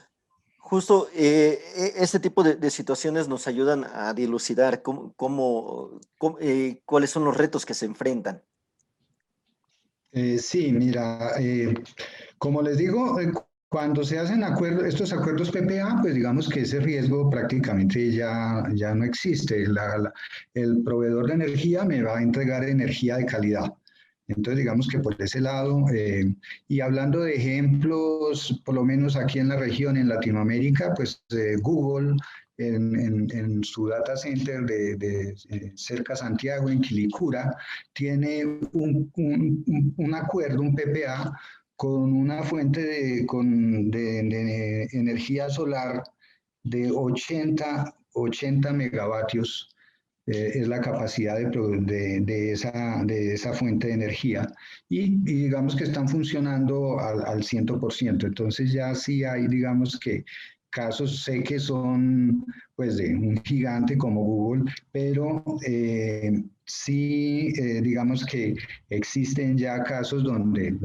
Justo este tipo de situaciones nos ayudan a dilucidar cuáles son los retos que se enfrentan. Sí, mira, como les digo, cuando se hacen estos acuerdos PPA, pues digamos que ese riesgo prácticamente ya no existe. El proveedor de energía me va a entregar energía de calidad. Entonces, digamos que por ese lado, y hablando de ejemplos, por lo menos aquí en la región, en Latinoamérica, pues Google en su data center de cerca a Santiago, en Quilicura, tiene un acuerdo, un PPA, con una fuente de energía solar de 80 megavatios. Es la capacidad de esa fuente de energía y digamos que están funcionando al 100%. Entonces ya sí hay, digamos que casos, sé que son pues de un gigante como Google, pero sí digamos que existen ya casos donde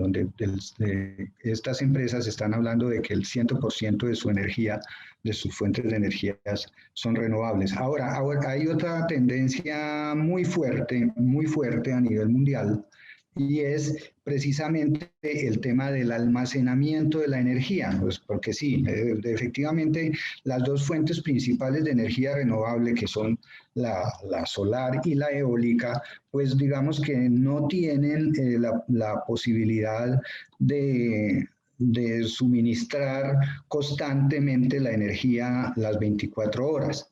estas empresas están hablando de que el 100% de su energía, de sus fuentes de energías son renovables. Ahora hay otra tendencia muy fuerte a nivel mundial, y es precisamente el tema del almacenamiento de la energía, pues porque sí, efectivamente las dos fuentes principales de energía renovable, que son la solar y la eólica, pues digamos que no tienen la posibilidad de suministrar constantemente la energía las 24 horas.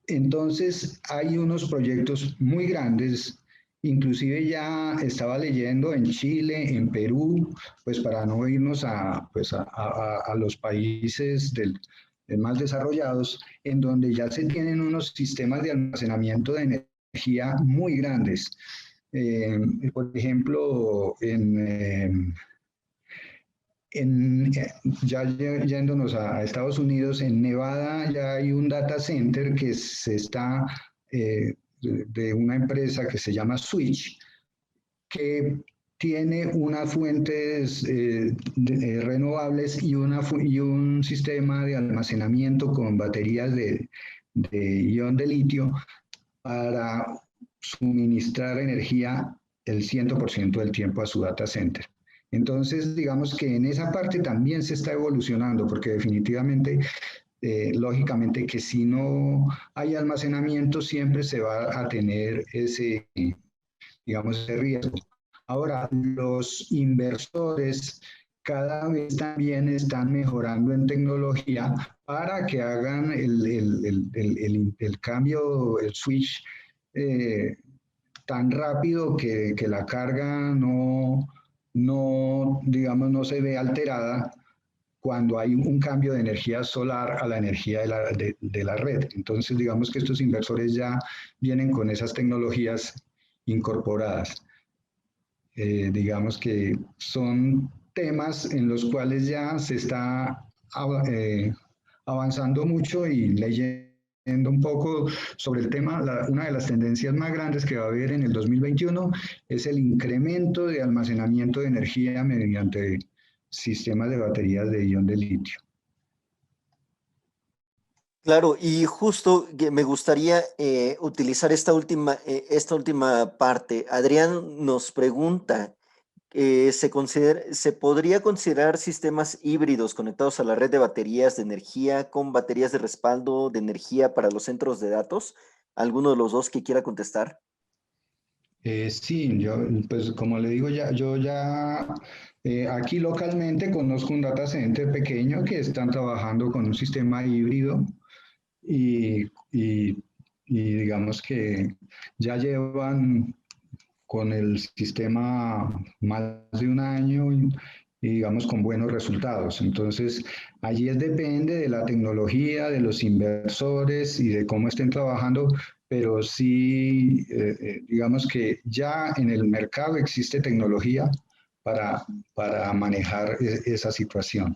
Entonces, hay unos proyectos muy grandes, inclusive ya estaba leyendo en Chile, en Perú, pues para no irnos a los países más desarrollados, en donde ya se tienen unos sistemas de almacenamiento de energía muy grandes. Por ejemplo, ya yéndonos a Estados Unidos, en Nevada ya hay un data center que se está de una empresa que se llama Switch, que tiene unas fuentes renovables y un sistema de almacenamiento con baterías de ion de litio para suministrar energía el 100% del tiempo a su data center. Entonces, digamos que en esa parte también se está evolucionando, porque definitivamente, lógicamente que si no hay almacenamiento, siempre se va a tener digamos, ese riesgo. Ahora, los inversores cada vez también están mejorando en tecnología para que hagan el cambio, el switch tan rápido que la carga digamos, no se ve alterada cuando hay un cambio de energía solar a la energía de la red. Entonces, digamos que estos inversores ya vienen con esas tecnologías incorporadas. Digamos que son temas en los cuales ya se está avanzando mucho, y leyendo un poco sobre el tema, una de las tendencias más grandes que va a haber en el 2021 es el incremento de almacenamiento de energía mediante sistemas de baterías de ion de litio. Claro, y justo que me gustaría utilizar esta última parte. Adrián nos pregunta, ¿se podría considerar sistemas híbridos conectados a la red de baterías de energía con baterías de respaldo de energía para los centros de datos? ¿Alguno de los dos que quiera contestar? Sí, pues como le digo, yo ya aquí localmente conozco un data center pequeño que están trabajando con un sistema híbrido, y, y digamos que ya llevan con el sistema más de un año, y digamos con buenos resultados. Entonces, allí depende de la tecnología, de los inversores y de cómo estén trabajando, pero sí, digamos que ya en el mercado existe tecnología para manejar esa situación.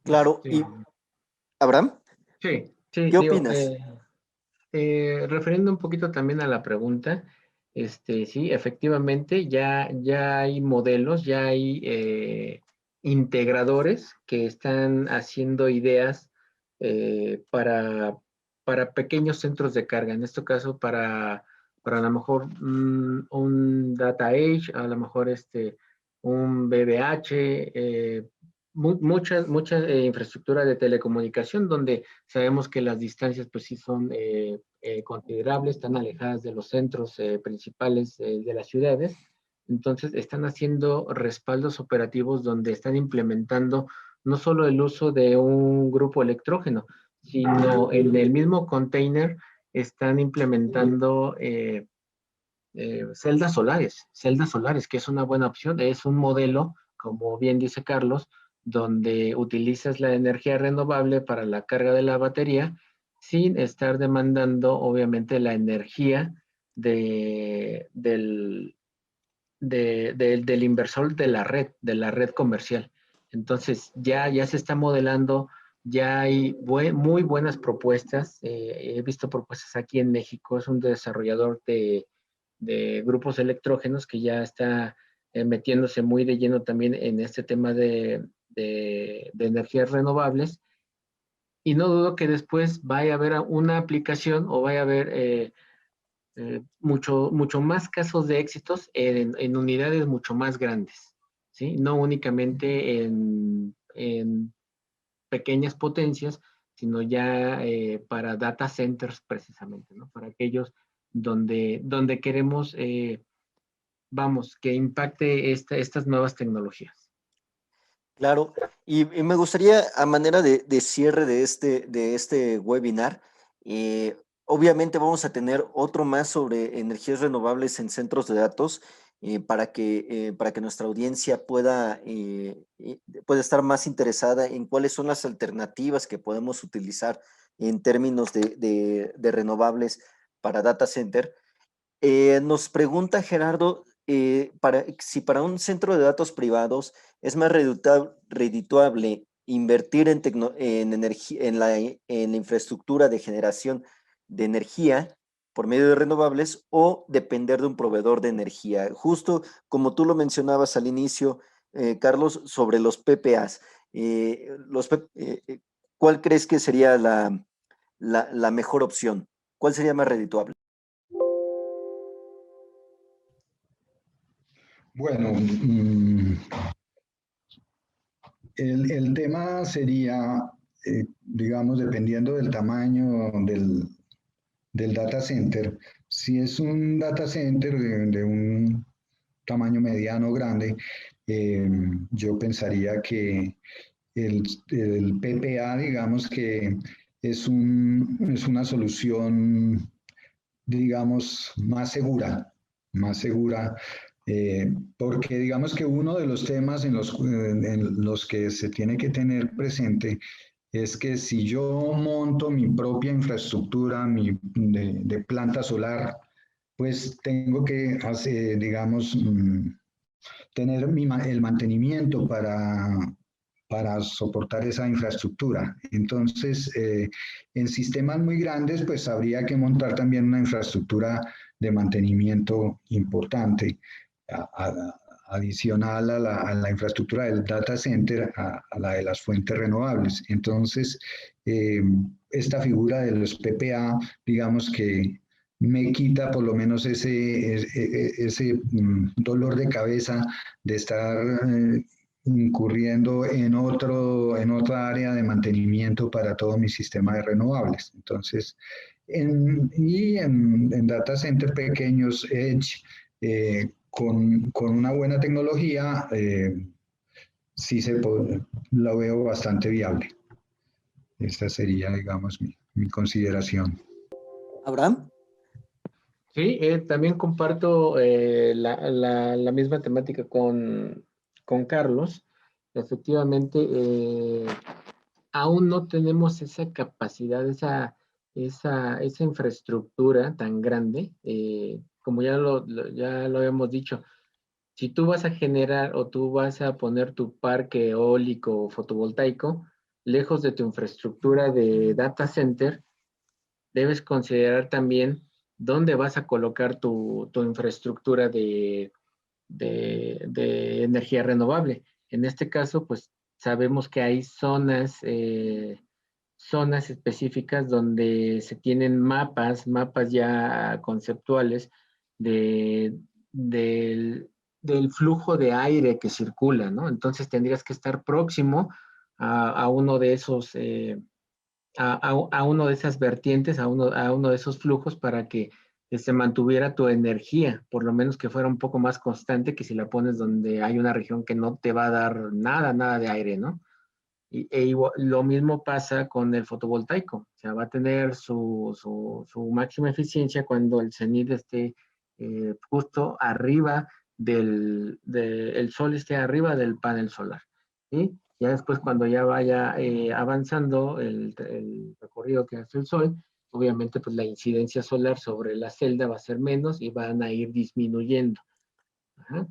Claro, y Abraham, Sí, sí, ¿qué digo, opinas? refiriendo un poquito también a la pregunta, sí, efectivamente, ya hay modelos, ya hay integradores que están haciendo ideas para pequeños centros de carga, en este caso para a lo mejor un Data Edge, a lo mejor un BBH, mucha infraestructura de telecomunicación donde sabemos que las distancias pues sí son considerables, están alejadas de los centros principales de las ciudades. Entonces están haciendo respaldos operativos donde están implementando no solo el uso de un grupo electrógeno, sino en el mismo container están implementando celdas solares, que es una buena opción, es un modelo, como bien dice Carlos, donde utilizas la energía renovable para la carga de la batería sin estar demandando, obviamente, la energía del inversor de la red comercial. Entonces, ya se está modelando, ya hay muy buenas propuestas. He visto propuestas aquí en México, es un desarrollador de grupos electrógenos que ya está metiéndose muy de lleno también en este tema de energías renovables. Y no dudo que después vaya a haber una aplicación o vaya a haber mucho más casos de éxitos en unidades mucho más grandes, ¿sí? No únicamente en pequeñas potencias, sino ya para data centers precisamente, ¿no? Para aquellos donde queremos, vamos, que impacte estas nuevas tecnologías. Claro, y me gustaría, a manera de cierre de este webinar, obviamente vamos a tener otro más sobre energías renovables en centros de datos, para que nuestra audiencia pueda estar más interesada en cuáles son las alternativas que podemos utilizar en términos de renovables para data center. Nos pregunta Gerardo, si para un centro de datos privados es más redituable invertir en la infraestructura de generación de energía por medio de renovables o depender de un proveedor de energía. Justo como tú lo mencionabas al inicio, Carlos, sobre los PPAs. ¿Cuál crees que sería la mejor opción? ¿Cuál sería más redituable? Bueno, el tema sería, digamos, dependiendo del tamaño del data center. Si es un data center de un tamaño mediano o grande, yo pensaría que el PPA, digamos que es una solución, digamos, más segura, porque digamos que uno de los temas en los que se tiene que tener presente es que si yo monto mi propia infraestructura de planta solar, pues tengo que hacer, digamos, tener el mantenimiento para soportar esa infraestructura. Entonces, en sistemas muy grandes, pues habría que montar también una infraestructura de mantenimiento importante, adicional a la infraestructura del data center, a la de las fuentes renovables. Entonces, esta figura de los PPA, digamos que me quita por lo menos ese dolor de cabeza de estar incurriendo en otra área de mantenimiento para todo mi sistema de renovables. Entonces, en data centers pequeños, Edge, con una buena tecnología, sí lo veo bastante viable. Esta sería, digamos, mi consideración. ¿Abraham? Sí, también comparto la misma temática con Carlos. Efectivamente, aún no tenemos esa capacidad, esa infraestructura tan grande, como ya lo habíamos dicho. Si tú vas a generar o tú vas a poner tu parque eólico o fotovoltaico lejos de tu infraestructura de data center, debes considerar también dónde vas a colocar tu infraestructura de energía renovable. En este caso, pues sabemos que hay zonas específicas donde se tienen mapas ya conceptuales de, del, del flujo de aire que circula, ¿no? Entonces tendrías que estar próximo a uno de esos a uno de esas vertientes, a uno de esos flujos para que se mantuviera tu energía, por lo menos que fuera un poco más constante que si la pones donde hay una región que no te va a dar nada de aire, ¿no? Lo mismo pasa con el fotovoltaico, o sea, va a tener su máxima eficiencia cuando el cenit esté justo arriba el sol esté arriba del panel solar, ¿sí? Ya después, cuando ya vaya avanzando el recorrido que hace el Sol, obviamente pues la incidencia solar sobre la celda va a ser menos y van a ir disminuyendo. Ajá.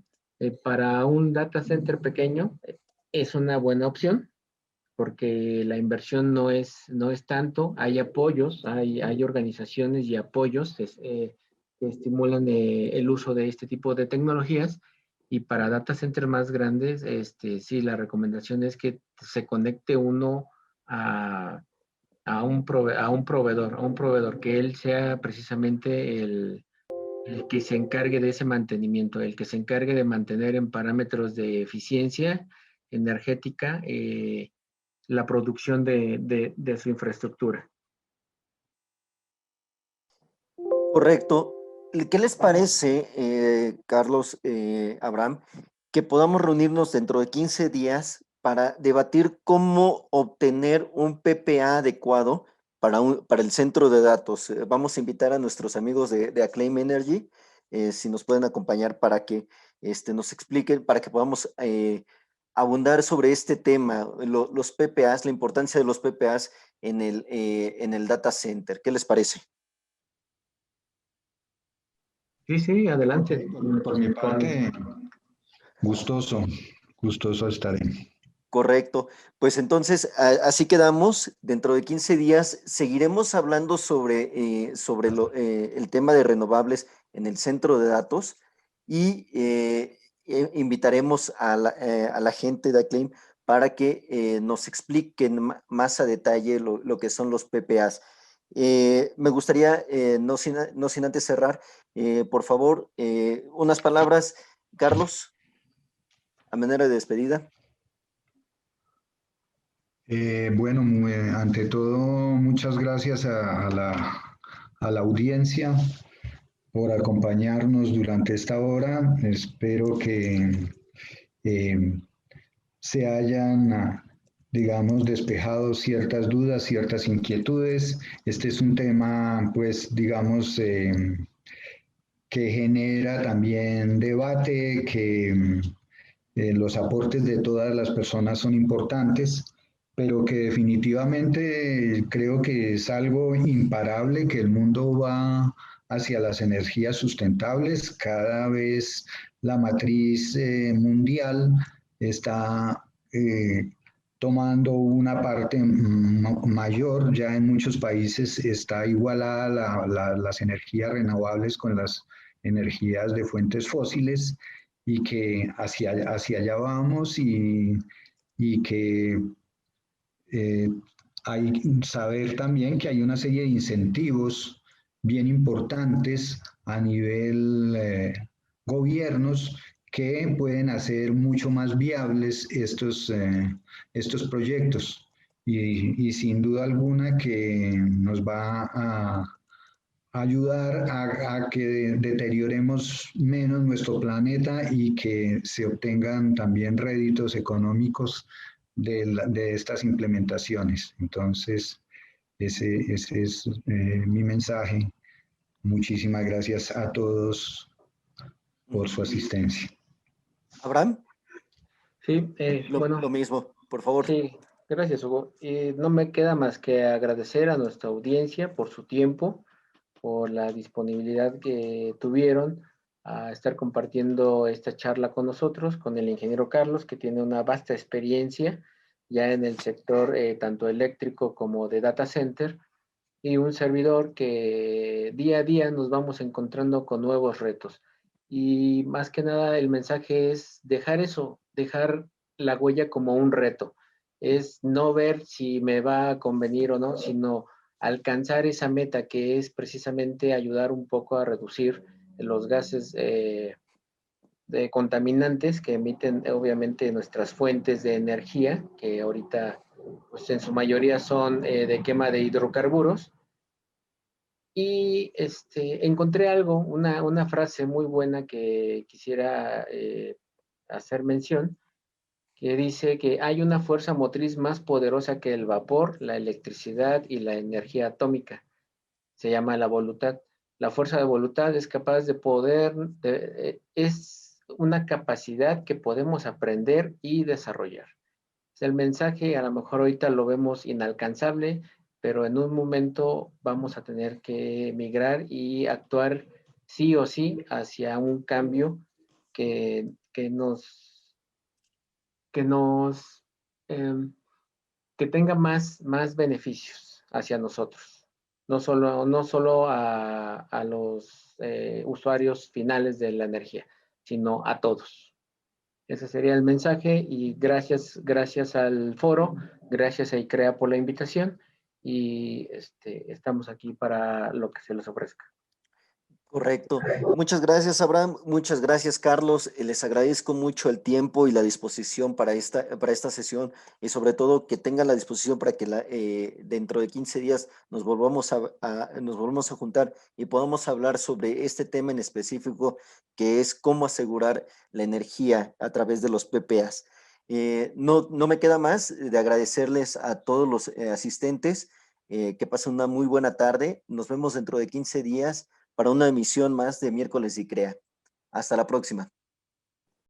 Para un data center pequeño es una buena opción porque la inversión no es tanto, hay apoyos, hay organizaciones y apoyos que estimulan el uso de este tipo de tecnologías. Y para data centers más grandes, sí, la recomendación es que se conecte uno a, a un proveedor, que él sea precisamente el que se encargue de ese mantenimiento, el que se encargue de mantener en parámetros de eficiencia energética la producción de su infraestructura. Correcto. ¿Qué les parece, Carlos, Abraham, que podamos reunirnos dentro de 15 días para debatir cómo obtener un PPA adecuado para el centro de datos? Vamos a invitar a nuestros amigos de Acclaim Energy, si nos pueden acompañar para que nos expliquen, para que podamos abundar sobre este tema, los PPAs, la importancia de los PPAs en el data center. ¿Qué les parece? Sí, sí, adelante. Por mi parte, gustoso, gustoso estaré. Correcto. Pues entonces, así quedamos. Dentro de 15 días seguiremos hablando sobre el tema de renovables en el centro de datos y invitaremos a la gente de Acclaim para que nos expliquen más a detalle lo que son los PPAs. Me gustaría, no sin antes cerrar, por favor, unas palabras, Carlos, a manera de despedida. Bueno, ante todo, muchas gracias a la audiencia por acompañarnos durante esta hora. Espero que eh, se hayan, digamos, despejado ciertas dudas, ciertas inquietudes. Este es un tema, pues, digamos, que genera también debate, que los aportes de todas las personas son importantes, pero que definitivamente creo que es algo imparable, que el mundo va hacia las energías sustentables. Cada vez la matriz mundial está tomando una parte mayor, ya en muchos países está igualada las energías renovables con las energías de fuentes fósiles y que hacia allá vamos y que eh, hay saber también que hay una serie de incentivos bien importantes a nivel gobiernos que pueden hacer mucho más viables estos proyectos y sin duda alguna que nos va a ayudar a que deterioremos menos nuestro planeta y que se obtengan también réditos económicos de estas implementaciones. Entonces, ese es mi mensaje. Muchísimas gracias a todos por su asistencia. Abraham, Sí, bueno, lo mismo, por favor. sí, gracias, Hugo. No me queda más que agradecer a nuestra audiencia por su tiempo, por la disponibilidad que tuvieron a estar compartiendo esta charla con nosotros, con el ingeniero Carlos, que tiene una vasta experiencia ya en el sector tanto eléctrico como de data center, y un servidor que día a día nos vamos encontrando con nuevos retos. Y más que nada el mensaje es dejar eso, dejar la huella como un reto. Es no ver si me va a convenir o no, sino alcanzar esa meta que es precisamente ayudar un poco a reducir los gases de contaminantes que emiten obviamente nuestras fuentes de energía, que ahorita pues en su mayoría son de quema de hidrocarburos. Y encontré algo, una frase muy buena que quisiera hacer mención, que dice que hay una fuerza motriz más poderosa que el vapor, la electricidad y la energía atómica. Se llama la voluntad. La fuerza de voluntad es capaz de poder, es una capacidad que podemos aprender y desarrollar. El mensaje a lo mejor ahorita lo vemos inalcanzable, pero en un momento vamos a tener que migrar y actuar sí o sí hacia un cambio que nos em, que tenga más beneficios hacia nosotros, no solo a los usuarios finales de la energía, sino a todos. Ese sería el mensaje y gracias al foro, gracias a ICREA por la invitación y estamos aquí para lo que se les ofrezca. Correcto. Muchas gracias, Abraham. Muchas gracias, Carlos. Les agradezco mucho el tiempo y la disposición para esta sesión y sobre todo que tengan la disposición para que dentro de 15 días nos volvamos a juntar y podamos hablar sobre este tema en específico, que es cómo asegurar la energía a través de los PPAs. No me queda más de agradecerles a todos los asistentes. Que pasen una muy buena tarde. Nos vemos dentro de 15 días para una emisión más de Miércoles y Crea. Hasta la próxima.